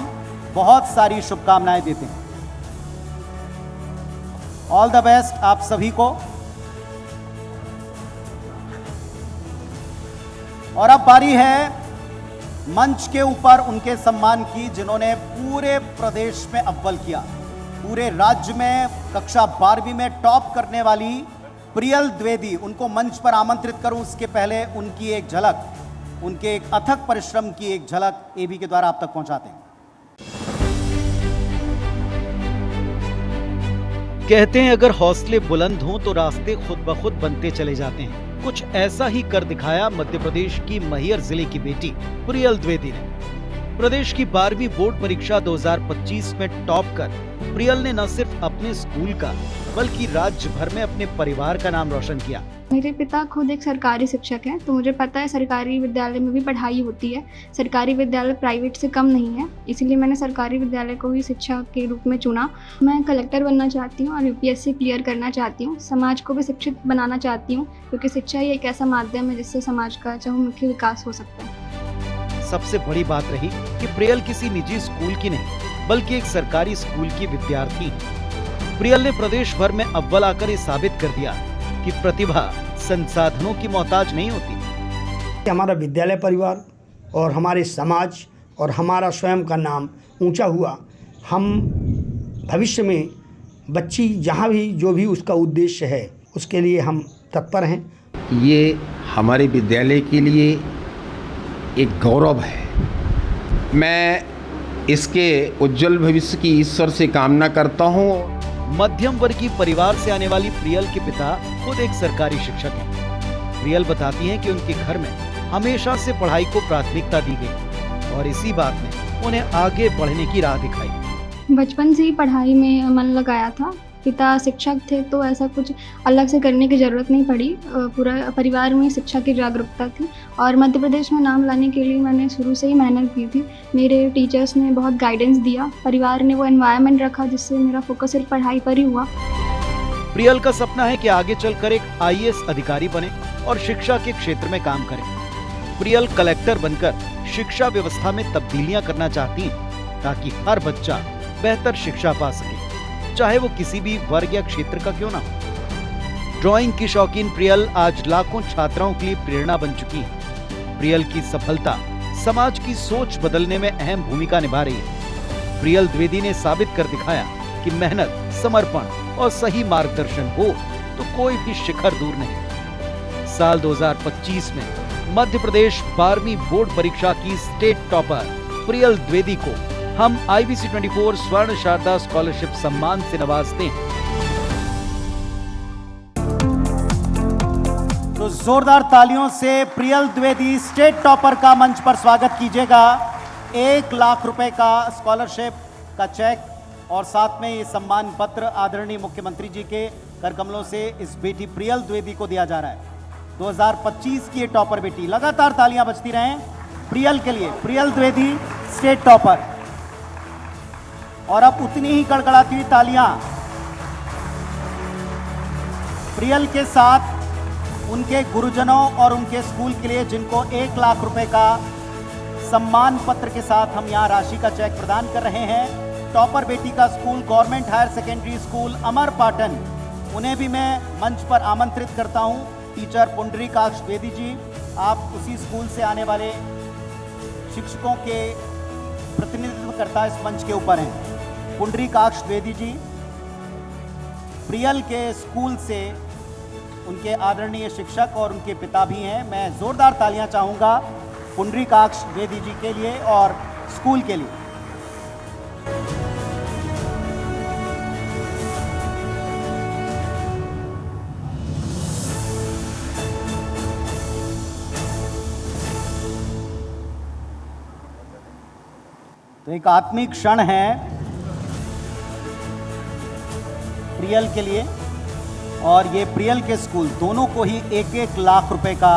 बहुत सारी शुभकामनाएं देते हैं। ऑल द बेस्ट आप सभी को। और अब बारी है मंच के ऊपर उनके सम्मान की जिन्होंने पूरे प्रदेश में अव्वल किया, पूरे राज्य में कक्षा 12वीं में टॉप करने वाली प्रियल द्विवेदी। उनको मंच पर आमंत्रित करूं उसके पहले उनकी एक झलक, उनके एक अथक परिश्रम की एक झलक एबी के द्वारा आप तक पहुंचाते हैं। कहते हैं अगर हौसले बुलंद हों तो रास्ते खुद ब खुद बनते चले जाते हैं। कुछ ऐसा ही कर दिखाया मध्य प्रदेश की मैहर जिले की बेटी प्रियल द्विवेदी ने। प्रदेश की 12वीं बोर्ड परीक्षा 2025 में टॉप कर प्रियल ने न सिर्फ अपने स्कूल का बल्कि राज्य भर में अपने परिवार का नाम रोशन किया। मेरे पिता खुद एक सरकारी शिक्षक हैं, तो मुझे पता है सरकारी विद्यालय में भी पढ़ाई होती है। सरकारी विद्यालय प्राइवेट से कम नहीं है, इसलिए मैंने सरकारी विद्यालय को ही शिक्षा के रूप में चुना। मैं कलेक्टर बनना चाहती हूँ और UPSC क्लियर करना चाहती हूँ। समाज को भी शिक्षित बनाना चाहती हूँ, क्योंकि शिक्षा ही एक ऐसा माध्यम है जिससे समाज का चहुमुखी विकास हो सकता है। सबसे बड़ी बात रही कि प्रियल किसी निजी स्कूल की नहीं बल्कि एक सरकारी स्कूल की विद्यार्थी। प्रियल ने प्रदेश भर में अव्वल आकर ये साबित कर दिया कि प्रतिभा संसाधनों की मोहताज नहीं होती। हमारा विद्यालय परिवार और हमारे समाज और हमारा स्वयं का नाम ऊंचा हुआ। हम भविष्य में बच्ची जहां भी जो भी उसका उद्देश्य है उसके लिए हम तत्पर हैं। ये हमारे विद्यालय के लिए एक गौरव है। मैं इसके उज्जवल भविष्य की ईश्वर से कामना करता हूँ। मध्यम वर्गीय परिवार से आने वाली प्रियल के पिता खुद एक सरकारी शिक्षक हैं। प्रियल बताती हैं कि उनके घर में हमेशा से पढ़ाई को प्राथमिकता दी गई और इसी बात ने उन्हें आगे बढ़ने की राह दिखाई। बचपन से ही पढ़ाई में मन लगाया था। पिता शिक्षक थे तो ऐसा कुछ अलग से करने की ज़रूरत नहीं पड़ी। पूरा परिवार में शिक्षा की जागरूकता थी और मध्य प्रदेश में नाम लाने के लिए मैंने शुरू से ही मेहनत की थी। मेरे टीचर्स ने बहुत गाइडेंस दिया, परिवार ने वो एनवायरनमेंट रखा जिससे मेरा फोकस सिर्फ पढ़ाई पर ही हुआ। प्रियल का सपना है कि आगे चलकर एक IAS अधिकारी बने और शिक्षा के क्षेत्र में काम करें। प्रियल कलेक्टर बनकर शिक्षा व्यवस्था में तब्दीलियां करना चाहती हैं ताकि हर बच्चा बेहतर शिक्षा पा सके, चाहे वो किसी भी वर्ग या क्षेत्र का क्यों ना हो। ड्राइंग की शौकीन प्रियल आज लाखों छात्राओं के लिए प्रेरणा बन चुकी है। प्रियल की सफलता समाज की सोच बदलने में अहम भूमिका निभा रही है। प्रियल द्विवेदी ने साबित कर दिखाया कि मेहनत, समर्पण और सही मार्गदर्शन हो तो कोई भी शिखर दूर नहीं। साल 2025 में मध्य प्रदेश 12वीं बोर्ड परीक्षा की स्टेट टॉपर प्रियल द्विवेदी को हम IBC 24 स्वर्ण शारदा स्कॉलरशिप सम्मान से नवाजते हैं। तो जोरदार तालियों से प्रियल द्विवेदी स्टेट टॉपर का मंच पर स्वागत कीजिएगा। 1 लाख रुपए का स्कॉलरशिप का चेक और साथ में ये सम्मान पत्र आदरणीय मुख्यमंत्री जी के कर कमलों से इस बेटी प्रियल द्विवेदी को दिया जा रहा है। 2025 की ये टॉपर बेटी, लगातार तालियां बजती रहें प्रियल के लिए। Priyal Dwivedi state topper. और अब उतनी ही कड़कड़ाती हुई तालियां प्रियल के साथ उनके गुरुजनों और उनके स्कूल के लिए, जिनको 1 लाख रुपए का सम्मान पत्र के साथ हम यहां राशि का चेक प्रदान कर रहे हैं। टॉपर बेटी का school government higher secondary school Amarpatan, उन्हें भी मैं मंच पर आमंत्रित करता हूं। टीचर पुंडरीकाक्ष द्विवेदी जी, आप उसी स्कूल से आने वाले शिक्षकों के प्रतिनिधित्व करता इस मंच के ऊपर हैं। पुंडरीकाक्ष द्विवेदी जी प्रियल के स्कूल से उनके आदरणीय शिक्षक और उनके पिता भी हैं। मैं जोरदार तालियां चाहूंगा पुंडरीकाक्ष द्विवेदी जी के लिए और स्कूल के लिए। तो एक आत्मिक क्षण है प्रियल के लिए और ये प्रियल के स्कूल दोनों को ही 1-1 लाख रुपए का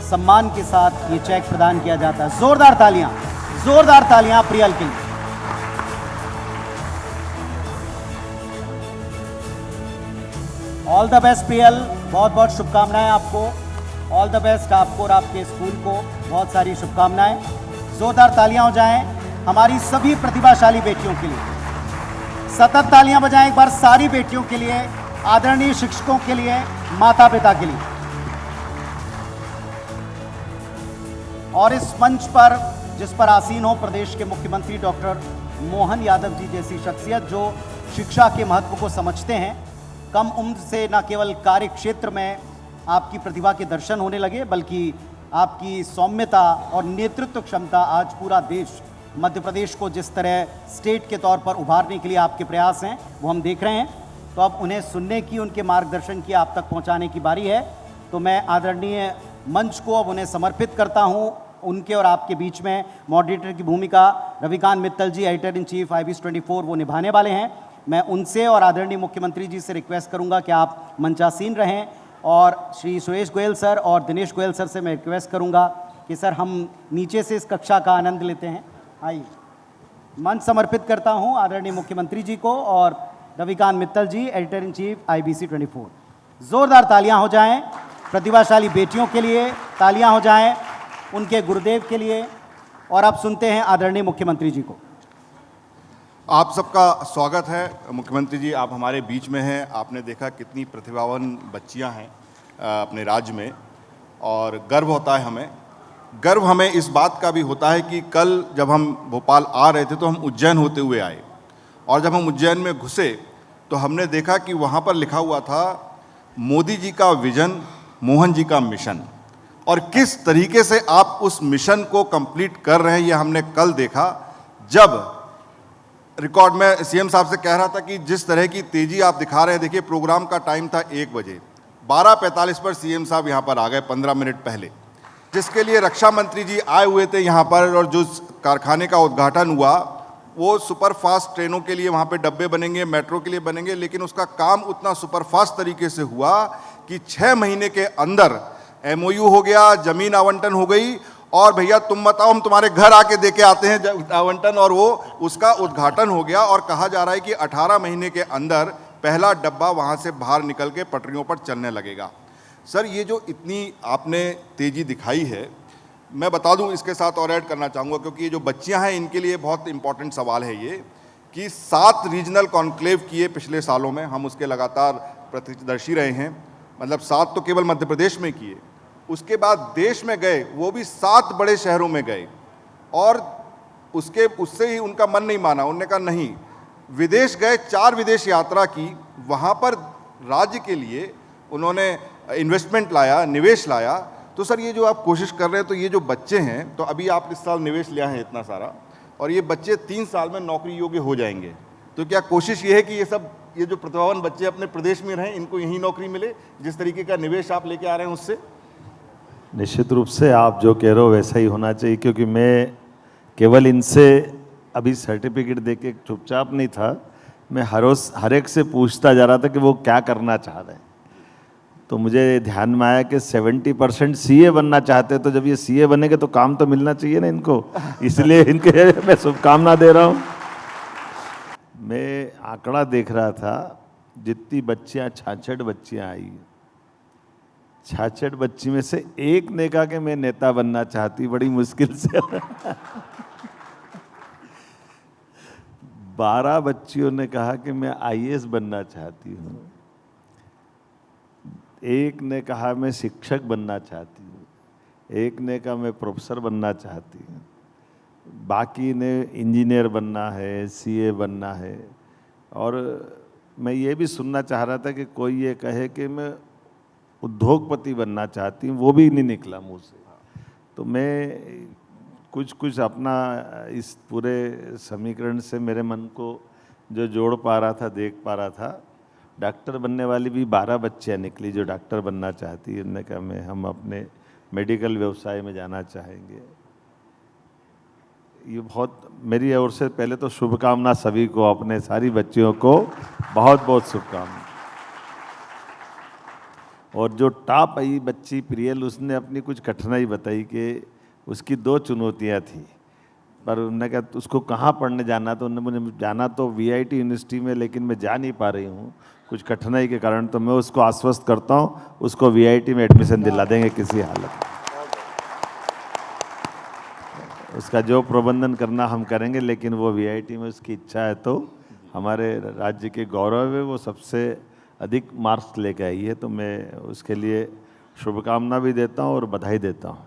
सम्मान के साथ ये चेक प्रदान किया जाता है। जोरदार तालियां प्रियल के लिए। ऑल द बेस्ट प्रियल, बहुत बहुत शुभकामनाएं आपको। ऑल द बेस्ट आपको और आपके स्कूल को बहुत सारी शुभकामनाएं। जोरदार तालियां हो जाएं हमारी सभी प्रतिभाशाली बेटियों के लिए। सतत तालियां बजाएं एक बार सारी बेटियों के लिए, आदरणीय शिक्षकों के लिए, माता पिता के लिए। और इस मंच पर जिस पर आसीन हो प्रदेश के मुख्यमंत्री डॉक्टर मोहन यादव जी जैसी शख्सियत जो शिक्षा के महत्व को समझते हैं। कम उम्र से न केवल कार्य क्षेत्र में आपकी प्रतिभा के दर्शन होने लगे, बल्कि आपकी सौम्यता और नेतृत्व क्षमता आज पूरा देश मध्य प्रदेश को जिस तरह स्टेट के तौर पर उभारने के लिए आपके प्रयास हैं वो हम देख रहे हैं। तो अब उन्हें सुनने की, उनके मार्गदर्शन की आप तक पहुंचाने की बारी है। तो मैं आदरणीय मंच को अब उन्हें समर्पित करता हूं। उनके और आपके बीच में मॉडरेटर की भूमिका रविकांत मित्तल जी, एडिटर इन चीफ IBC 24, वो निभाने वाले हैं। मैं उनसे और आदरणीय मुख्यमंत्री जी से रिक्वेस्ट करूंगा कि आप मंचासीन रहें और श्री सुरेश गोयल सर और दिनेश गोयल सर से मैं रिक्वेस्ट करूंगा कि सर हम नीचे से इस कक्षा का आनंद लेते हैं। आइए, मंच समर्पित करता हूं आदरणीय मुख्यमंत्री जी को और रविकांत मित्तल जी, एडिटर इन चीफ IBC 24। जोरदार तालियां हो जाएं प्रतिभाशाली बेटियों के लिए, तालियां हो जाएं उनके गुरुदेव के लिए। और अब सुनते हैं आदरणीय मुख्यमंत्री जी को। आप सबका स्वागत है। मुख्यमंत्री जी, आप हमारे बीच में हैं। आपने देखा कितनी प्रतिभावान बच्चियां हैं अपने राज्य में और गर्व होता है हमें। गर्व हमें इस बात का भी होता है कि कल जब हम भोपाल आ रहे थे तो हम उज्जैन होते हुए आए और जब हम उज्जैन में घुसे तो हमने देखा कि वहाँ पर लिखा हुआ था मोदी जी का विजन, मोहन जी का मिशन। और किस तरीके से आप उस मिशन को कंप्लीट कर रहे हैं ये हमने कल देखा, जब रिकॉर्ड में सीएम साहब से कह रहा था कि जिस तरह की तेजी आप दिखा रहे हैं। देखिए, प्रोग्राम का टाइम था 1 बजे, 12:45 पर सीएम साहब यहाँ पर आ गए, 15 मिनट पहले, जिसके लिए रक्षा मंत्री जी आए हुए थे यहाँ पर। और जो कारखाने का उद्घाटन हुआ वो सुपर फास्ट ट्रेनों के लिए वहाँ पे डब्बे बनेंगे, मेट्रो के लिए बनेंगे, लेकिन उसका काम उतना सुपर फास्ट तरीके से हुआ कि 6 महीने के अंदर MOU हो गया, जमीन आवंटन हो गई, और भैया तुम बताओ, हम तुम्हारे घर आके देके आते हैं आवंटन, और वो उसका उद्घाटन हो गया। और कहा जा रहा है कि 18 महीने के अंदर पहला डब्बा वहाँ से बाहर निकल के पटरियों पर चलने लगेगा। सर, ये जो इतनी आपने तेजी दिखाई है, मैं बता दूं, इसके साथ और ऐड करना चाहूँगा, क्योंकि ये जो बच्चियां हैं इनके लिए बहुत इंपॉर्टेंट सवाल है ये, कि 7 रीजनल कॉन्क्लेव किए पिछले सालों में, हम उसके लगातार प्रत्यक्षदर्शी रहे हैं। मतलब 7 तो केवल मध्य प्रदेश में किए, उसके बाद देश में गए, वो भी 7 बड़े शहरों में गए, और उससे ही उनका मन नहीं माना। उन्होंने कहा नहीं, विदेश गए, 4 विदेश यात्रा की, वहाँ पर राज्य के लिए उन्होंने इन्वेस्टमेंट लाया, निवेश लाया। तो सर, ये जो आप कोशिश कर रहे हैं, तो ये जो बच्चे हैं, तो अभी आप इस साल निवेश लिया है इतना सारा, और ये बच्चे 3 साल में नौकरी योग्य हो जाएंगे, तो क्या कोशिश ये है कि ये जो प्रतिभावान बच्चे अपने प्रदेश में रहें, इनको यहीं नौकरी मिले, जिस तरीके का निवेश आप लेके आ रहे हैं उससे? निश्चित रूप से आप जो कह रहे हो वैसा ही होना चाहिए, क्योंकि मैं केवल इनसे अभी सर्टिफिकेट दे के चुपचाप नहीं था, मैं हर एक से पूछता जा रहा था कि वो क्या करना चाह रहे हैं। तो मुझे ध्यान में आया कि 70% CA बनना चाहते हैं, तो जब ये CA बनेंगे तो काम तो मिलना चाहिए ना इनको, इसलिए इनके मैं शुभकामना दे रहा हूँ। मैं आंकड़ा देख रहा था, जितनी बच्चियाँ 66 बच्चियाँ आई, 66 बच्ची में से एक ने कहा कि मैं नेता बनना चाहती, बड़ी मुश्किल से 12 बच्चियों ने कहा कि मैं IAS बनना चाहती हूँ, एक ने कहा मैं शिक्षक बनना चाहती हूँ, एक ने कहा मैं प्रोफेसर बनना चाहती हूँ, बाकी ने इंजीनियर बनना है, CA बनना है। और मैं ये भी सुनना चाह रहा था कि कोई ये कहे कि मैं उद्योगपति बनना चाहती हूँ, वो भी नहीं निकला मुँह से। तो मैं कुछ अपना इस पूरे समीकरण से मेरे मन को जो जोड़ पा रहा था, देख पा रहा था। डॉक्टर बनने वाली भी 12 बच्चियाँ निकली जो डॉक्टर बनना चाहती है। उन्होंने कहा हम अपने मेडिकल व्यवसाय में जाना चाहेंगे। ये बहुत मेरी ओर से पहले तो शुभकामना सभी को, अपने सारी बच्चियों को बहुत बहुत शुभकामना। और जो टॉप आई बच्ची प्रियल, उसने अपनी कुछ कठिनाई बताई कि उसकी 2 चुनौतियाँ थी, पर उन्होंने कहा उसको कहाँ पढ़ने जाना, तो उन्होंने मुझे जाना तो VIT यूनिवर्सिटी में, लेकिन मैं जा नहीं पा रही हूँ कुछ कठिनाई के कारण। तो मैं उसको आश्वस्त करता हूँ, उसको VIT में एडमिशन दिला देंगे किसी हालत में। उसका जो प्रबंधन करना हम करेंगे, लेकिन वो VIT में उसकी इच्छा है तो हमारे राज्य के गौरव है, वो सबसे अधिक मार्क्स लेके आई है। तो मैं उसके लिए शुभकामना भी देता हूँ और बधाई देता हूँ।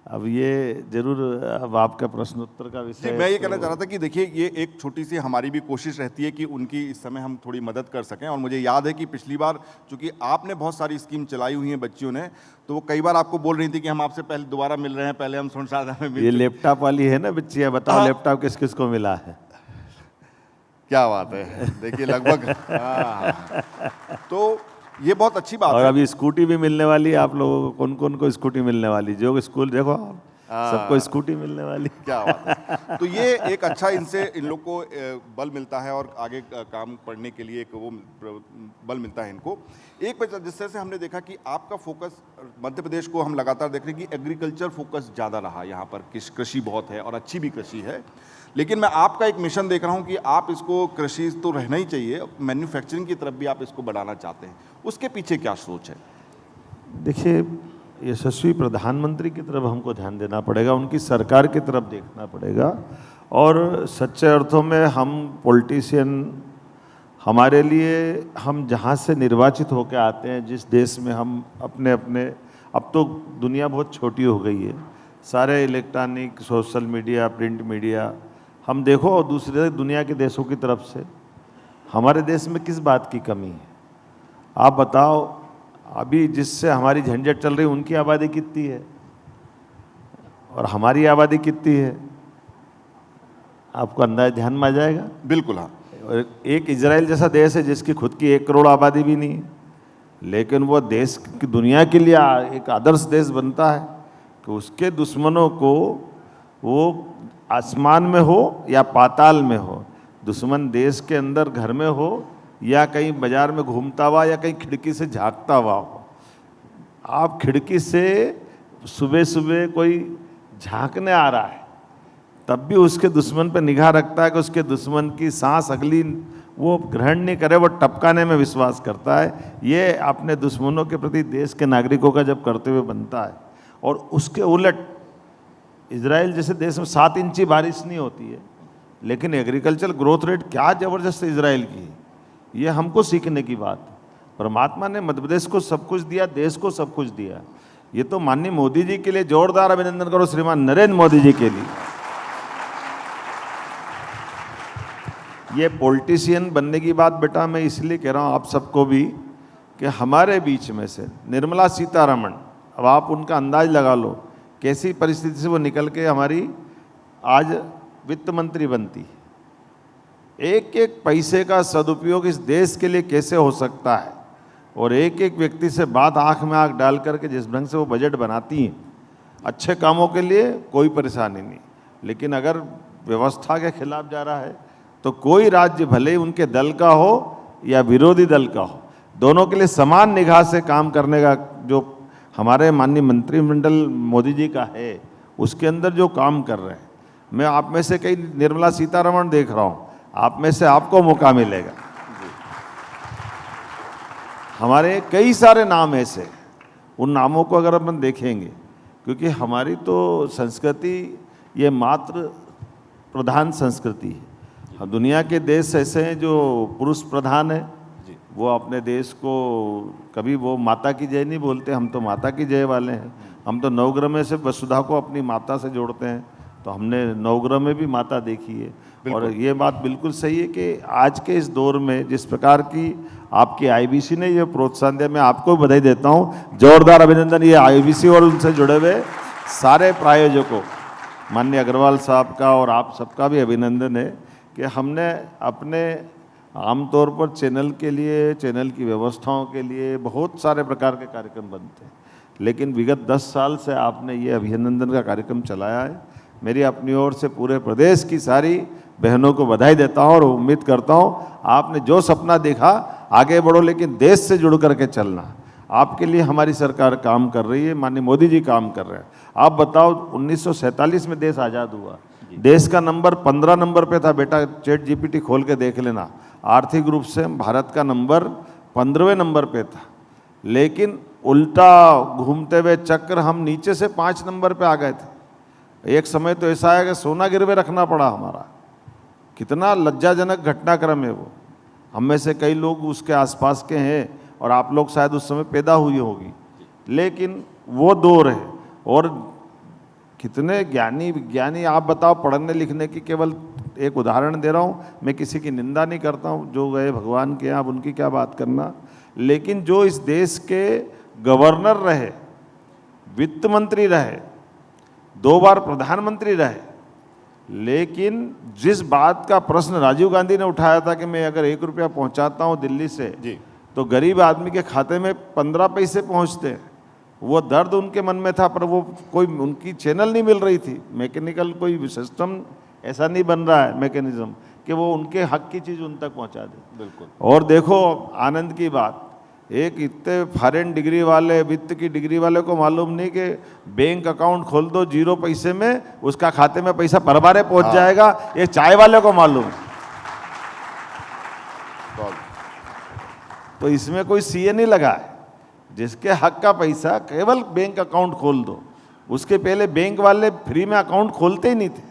अब ये जरूर, अब आपका प्रश्न उत्तर का विषय, मैं ये कहना चाह रहा था कि देखिए, ये एक छोटी सी हमारी भी कोशिश रहती है कि उनकी इस समय हम थोड़ी मदद कर सकें। और मुझे याद है कि पिछली बार चूंकि आपने बहुत सारी स्कीम चलाई हुई हैं बच्चियों ने, तो वो कई बार आपको बोल रही थी कि हम आपसे पहले दोबारा मिल रहे हैं, पहले हम सुनशादा में मिल। ये लैपटॉप वाली है ना बच्चियाँ, बताओ लैपटॉप किस किस को मिला है? क्या बात है, देखिए लगभग तो ये बहुत अच्छी बात और है। अभी स्कूटी भी मिलने वाली है आप लोगों को। कौन कौन को स्कूटी मिलने वाली? जो स्कूल देखो सबको स्कूटी मिलने वाली। क्या बात है। तो ये एक अच्छा, इनसे इन लोग को बल मिलता है और आगे काम पढ़ने के लिए एक वो बल मिलता है इनको। एक जिस तरह से हमने देखा कि आपका फोकस मध्य प्रदेश को हम लगातार देख रहे हैं कि एग्रीकल्चर फोकस ज़्यादा रहा यहाँ पर, कृषि बहुत है और अच्छी भी कृषि है। लेकिन मैं आपका एक मिशन देख रहा हूँ कि आप इसको, कृषि तो रहना ही चाहिए, मैन्युफैक्चरिंग की तरफ भी आप इसको बढ़ाना चाहते हैं। उसके पीछे क्या सोच है? देखिए, यशस्वी प्रधानमंत्री की तरफ हमको ध्यान देना पड़ेगा, उनकी सरकार की तरफ देखना पड़ेगा। और सच्चे अर्थों में हम पॉलिटिशियन, हमारे लिए, हम जहाँ से निर्वाचित होकर आते हैं, जिस देश में हम अपने अब तो दुनिया बहुत छोटी हो गई है, सारे electronic, social media, print media, हम देखो दूसरे दुनिया के देशों की तरफ से हमारे देश में किस बात की कमी है? आप बताओ, अभी जिससे हमारी झंझट चल रही उनकी आबादी कितनी है और हमारी आबादी कितनी है, आपको अंदाज ध्यान में आ जाएगा। बिल्कुल हाँ। और एक इजराइल जैसा देश है जिसकी खुद की 1 करोड़ आबादी भी नहीं है, लेकिन वो देश की दुनिया के लिए एक आदर्श देश बनता है कि उसके दुश्मनों को, वो आसमान में हो या पाताल में हो, दुश्मन देश के अंदर घर में हो या कहीं बाजार में घूमता हुआ या कहीं खिड़की से झांकता हुआ हो, आप खिड़की से सुबह सुबह कोई झांकने आ रहा है तब भी उसके दुश्मन पर निगाह रखता है कि उसके दुश्मन की सांस अगली वो ग्रहण नहीं करे, वो टपकाने में विश्वास करता है। ये अपने दुश्मनों के प्रति देश के नागरिकों का जब करते हुए बनता है। और उसके उलट इजराइल जैसे देश में 7 इंची बारिश नहीं होती है, लेकिन एग्रीकल्चर ग्रोथ रेट क्या ज़बरदस्त है इजराइल की, ये हमको सीखने की बात। परमात्मा ने मध्य प्रदेश को सब कुछ दिया, देश को सब कुछ दिया। ये तो माननीय मोदी जी के लिए जोरदार अभिनंदन करो, श्रीमान नरेंद्र मोदी जी के लिए। ये पॉलिटिशियन बनने की बात बेटा मैं इसलिए कह रहा हूँ आप सबको भी कि हमारे बीच में से निर्मला सीतारमण, अब आप उनका अंदाज लगा लो कैसी परिस्थिति से वो निकल के हमारी आज वित्त मंत्री बनती। एक एक पैसे का सदुपयोग इस देश के लिए कैसे हो सकता है, और एक एक व्यक्ति से बात आंख में आंख डाल करके जिस ढंग से वो बजट बनाती हैं, अच्छे कामों के लिए कोई परेशानी नहीं, लेकिन अगर व्यवस्था के खिलाफ जा रहा है तो कोई राज्य भले ही उनके दल का हो या विरोधी दल का हो, दोनों के लिए समान निगाह से काम करने का जो हमारे माननीय मंत्रिमंडल मोदी जी का है, उसके अंदर जो काम कर रहे हैं, मैं आप में से कई निर्मला सीतारमण देख रहा हूँ, आप में से आपको मौका मिलेगा। हमारे कई सारे नाम ऐसे, उन नामों को अगर अपन देखेंगे, क्योंकि हमारी तो संस्कृति ये मात्र प्रधान संस्कृति है। दुनिया के देश ऐसे हैं जो पुरुष प्रधान है, वो अपने देश को कभी वो माता की जय नहीं बोलते, हम तो माता की जय वाले हैं। हम तो नवग्रह में से वसुधा को अपनी माता से जोड़ते हैं, तो हमने नवग्रह में भी माता देखी है। और ये बात बिल्कुल सही है कि आज के इस दौर में जिस प्रकार की आपकी आईबीसी ने ये प्रोत्साहन दिया, मैं आपको बधाई देता हूँ, जोरदार अभिनंदन। ये आईबीसी और उनसे जुड़े हुए सारे प्रायोजकों माननीय अग्रवाल साहब का और आप सबका भी अभिनंदन है कि हमने अपने आमतौर पर चैनल के लिए, चैनल की व्यवस्थाओं के लिए बहुत सारे प्रकार के कार्यक्रम बनते हैं, लेकिन विगत 10 साल से आपने ये अभिनंदन का कार्यक्रम चलाया है। मेरी अपनी ओर से पूरे प्रदेश की सारी बहनों को बधाई देता हूँ और उम्मीद करता हूँ आपने जो सपना देखा आगे बढ़ो, लेकिन देश से जुड़ करके चलना। आपके लिए हमारी सरकार काम कर रही है, माननीय मोदी जी काम कर रहे हैं। आप बताओ 1947 में देश आज़ाद हुआ, देश का नंबर 15 नंबर पे था बेटा, चैट जीपीटी खोल के देख लेना। आर्थिक रूप से भारत का नंबर 15वें नंबर पे था, लेकिन उल्टा घूमते हुए चक्र हम नीचे से 5 नंबर पे आ गए थे। एक समय तो ऐसा है कि सोना गिरवे रखना पड़ा हमारा। कितना लज्जाजनक घटनाक्रम है वो। हम में से कई लोग उसके आसपास के हैं और आप लोग शायद उस समय पैदा हुई होगी, लेकिन वो दौर है। और कितने ज्ञानी विज्ञानी, आप बताओ, पढ़ने लिखने की केवल एक उदाहरण दे रहा हूँ, मैं किसी की निंदा नहीं करता हूँ, जो गए भगवान के यहाँ, अब उनकी क्या बात करना, लेकिन जो इस देश के गवर्नर रहे, वित्त मंत्री रहे, 2 बार प्रधानमंत्री रहे, लेकिन जिस बात का प्रश्न राजीव गांधी ने उठाया था कि मैं अगर 1 रुपया पहुँचाता हूँ दिल्ली से जी, तो गरीब आदमी के खाते में 15 पैसे पहुँचते हैं, वो दर्द उनके मन में था, पर वो कोई उनकी चैनल नहीं मिल रही थी, मैकेनिकल कोई सिस्टम ऐसा नहीं बन रहा है, मैकेनिज्म कि वो उनके हक की चीज़ उन तक पहुंचा दे। बिल्कुल। और देखो आनंद की बात, एक इतने फॉरेन डिग्री वाले, वित्त की डिग्री वाले को मालूम नहीं कि बैंक अकाउंट खोल दो 0 पैसे में, उसका खाते में पैसा परबारे पहुंच जाएगा, ये चाय वाले को मालूम। तो इसमें कोई सीए नहीं लगा है, जिसके हक का पैसा केवल बैंक अकाउंट खोल दो। उसके पहले बैंक वाले फ्री में अकाउंट खोलते ही नहीं थे।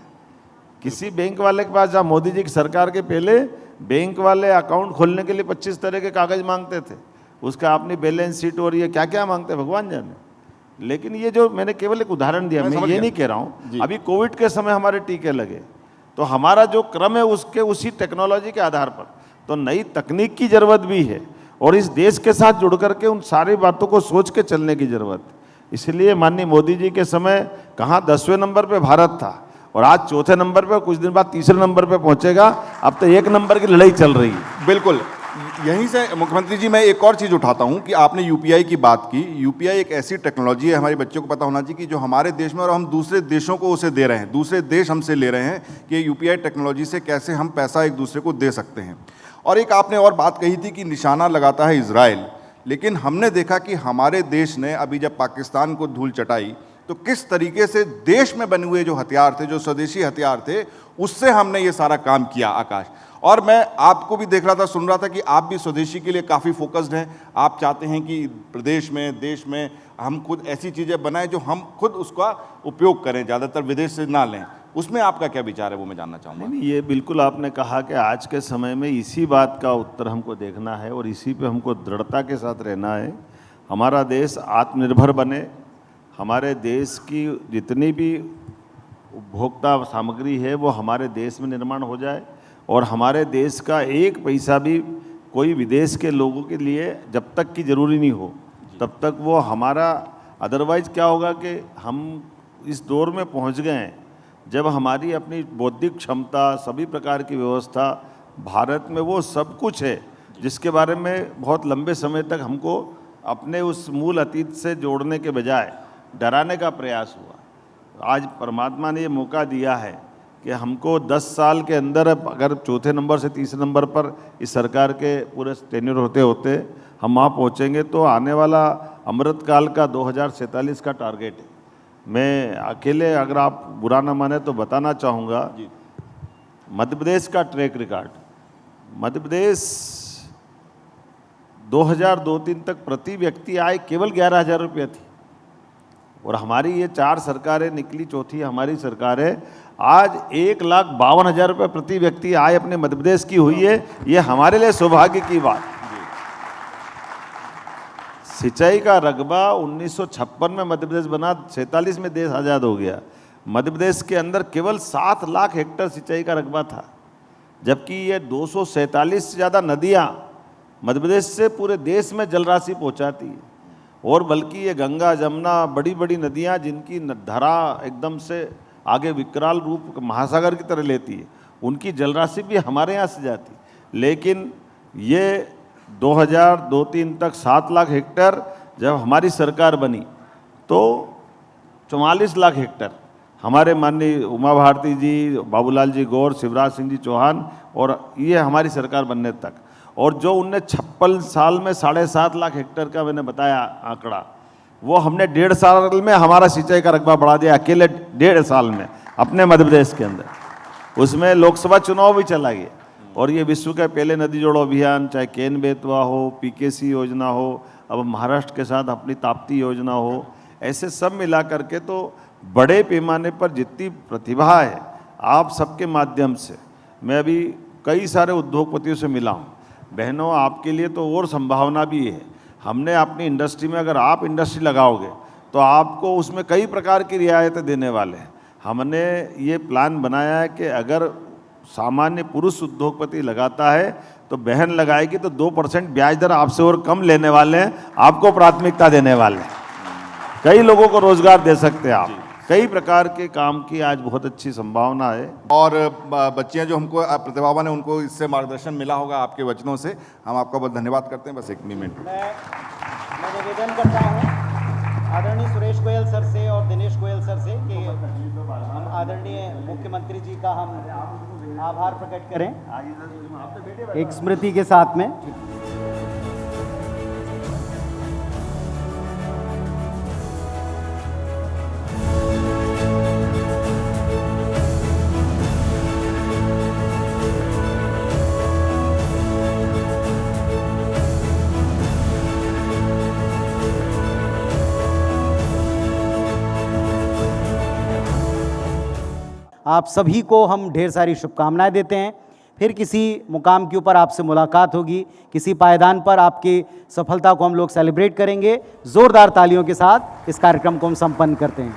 किसी बैंक वाले के पास, जहाँ मोदी जी की सरकार के पहले बैंक वाले अकाउंट खोलने के लिए 25 तरह के कागज मांगते थे, उसका अपनी बैलेंस शीट और ये क्या क्या मांगते भगवान जाने। लेकिन ये जो मैंने केवल एक उदाहरण दिया, मैं ये नहीं कह रहा हूँ, अभी कोविड के समय हमारे टीके लगे, तो हमारा जो क्रम है उसके उसी टेक्नोलॉजी के आधार पर, तो नई तकनीक की ज़रूरत भी है। और इस देश के साथ जुड़ करके उन सारी बातों को सोच के चलने की जरूरत है। इसलिए माननीय मोदी जी के समय कहाँ 10वें नंबर पे भारत था और आज चौथे नंबर पे, कुछ दिन बाद तीसरे नंबर पे पहुंचेगा। अब तो 1 नंबर की लड़ाई चल रही है। बिल्कुल, यहीं से मुख्यमंत्री जी मैं एक और चीज़ उठाता हूं कि आपने यूपीआई की बात की। यूपीआई एक ऐसी टेक्नोलॉजी है, हमारे बच्चों को पता होना चाहिए कि जो हमारे देश में और हम दूसरे देशों को उसे दे रहे हैं, दूसरे देश हमसे ले रहे हैं कि यूपीआई टेक्नोलॉजी से कैसे हम पैसा एक दूसरे को दे सकते हैं। और एक आपने और बात कही थी कि निशाना लगाता है इजराइल, लेकिन हमने देखा कि हमारे देश ने अभी जब पाकिस्तान को धूल चटाई तो किस तरीके से देश में बने हुए जो हथियार थे, जो स्वदेशी हथियार थे, उससे हमने ये सारा काम किया आकाश। और मैं आपको भी देख रहा था, सुन रहा था कि आप भी स्वदेशी के लिए काफ़ी फोकस्ड हैं। आप चाहते हैं कि प्रदेश में, देश में हम खुद ऐसी चीज़ें बनाएं जो हम खुद उसका उपयोग करें, ज़्यादातर विदेश से ना लें। उसमें आपका क्या विचार है, वो मैं जानना चाहूँगा। नहीं, ये बिल्कुल आपने कहा कि आज के समय में इसी बात का उत्तर हमको देखना है और इसी पे हमको दृढ़ता के साथ रहना है। हमारा देश आत्मनिर्भर बने, हमारे देश की जितनी भी उपभोक्ता सामग्री है वो हमारे देश में निर्माण हो जाए और हमारे देश का 1 पैसा भी कोई विदेश के लोगों के लिए जब तक की ज़रूरी नहीं हो तब तक वो हमारा। अदरवाइज़ क्या होगा कि हम इस दौर में पहुंच गए हैं जब हमारी अपनी बौद्धिक क्षमता, सभी प्रकार की व्यवस्था भारत में वो सब कुछ है जिसके बारे में बहुत लंबे समय तक हमको अपने उस मूल अतीत से जोड़ने के बजाय डराने का प्रयास हुआ। आज परमात्मा ने ये मौका दिया है कि हमको 10 साल के अंदर अगर चौथे नंबर से तीसरे नंबर पर इस सरकार के पूरे टेन्योर होते होते हम वहाँ पहुँचेंगे तो आने वाला अमृतकाल का 2047 का टारगेट है। मैं अकेले, अगर आप बुरा ना माने तो बताना चाहूँगा, मध्य प्रदेश का ट्रैक रिकॉर्ड, मध्य प्रदेश 2002-03 तक प्रति व्यक्ति आय केवल 11,000 रुपये थी और हमारी ये 4 सरकारें निकली, चौथी हमारी सरकार है। आज 1,52,000 रुपये प्रति व्यक्ति आय अपने मध्य प्रदेश की हुई है। ये हमारे लिए सौभाग्य की बात। सिंचाई का रकबा 1956 में मध्य प्रदेश बना, 47 में देश आज़ाद हो गया। मध्य प्रदेश के अंदर केवल 7 लाख हेक्टेयर सिंचाई का रकबा था, जबकि ये 247 से ज़्यादा नदियाँ मध्य प्रदेश से पूरे देश में जल राशि पहुँचाती है। और बल्कि ये गंगा, जमुना, बड़ी बड़ी नदियाँ जिनकी धारा एकदम से आगे विकराल रूप महासागर की तरह लेती है, उनकी जल राशि भी हमारे यहाँ से जाती। लेकिन ये 2002-03 तक 7 लाख हेक्टेयर, जब हमारी सरकार बनी तो 44 लाख हेक्टेयर हमारे माननीय उमा भारती जी, बाबूलाल जी गौर, शिवराज सिंह जी चौहान और ये हमारी सरकार बनने तक। और जो 56 साल में 7.5 लाख हेक्टेयर का मैंने बताया आंकड़ा, वो हमने 1.5 साल में हमारा सिंचाई का रकबा बढ़ा दिया, अकेले 1.5 साल में अपने मध्य प्रदेश के अंदर। उसमें लोकसभा चुनाव भी चला गया और ये विश्व के पहले नदी जोड़ो अभियान, चाहे केन बेतवा हो, पीकेसी योजना हो, अब महाराष्ट्र के साथ अपनी ताप्ती योजना हो, ऐसे सब मिला करके तो बड़े पैमाने पर जितनी प्रतिभा है आप सबके माध्यम से, मैं अभी कई सारे उद्योगपतियों से मिला हूँ। बहनों, आपके लिए तो और संभावना भी है। हमने अपनी इंडस्ट्री में, अगर आप इंडस्ट्री लगाओगे तो आपको उसमें कई प्रकार की रियायतें देने वाले हैं। हमने ये प्लान बनाया है कि अगर सामान्य पुरुष उद्योगपति लगाता है तो बहन लगाएगी तो 2% ब्याज दर आपसे और कम लेने वाले हैं, आपको प्राथमिकता देने वाले हैं। कई लोगों को रोजगार दे सकते हैं आप। कई प्रकार के काम की आज बहुत अच्छी संभावना है। और बच्चियां जो हमको प्रतिभावान है, उनको इससे मार्गदर्शन मिला होगा आपके वचनों से। हम आपका बहुत धन्यवाद करते हैं। बस 1 मिनट मैं निवेदन करता हूँ आदरणीय सुरेश गोयल सर से और दिनेश गोयल सर से कि हम आदरणीय मुख्यमंत्री जी का हम आभार प्रकट करें एक स्मृति के साथ में। आप सभी को हम ढेर सारी शुभकामनाएं देते हैं। फिर किसी मुकाम के ऊपर आपसे मुलाकात होगी, किसी पायदान पर आपकी सफलता को हम लोग सेलिब्रेट करेंगे। जोरदार तालियों के साथ इस कार्यक्रम को हम संपन्न करते हैं।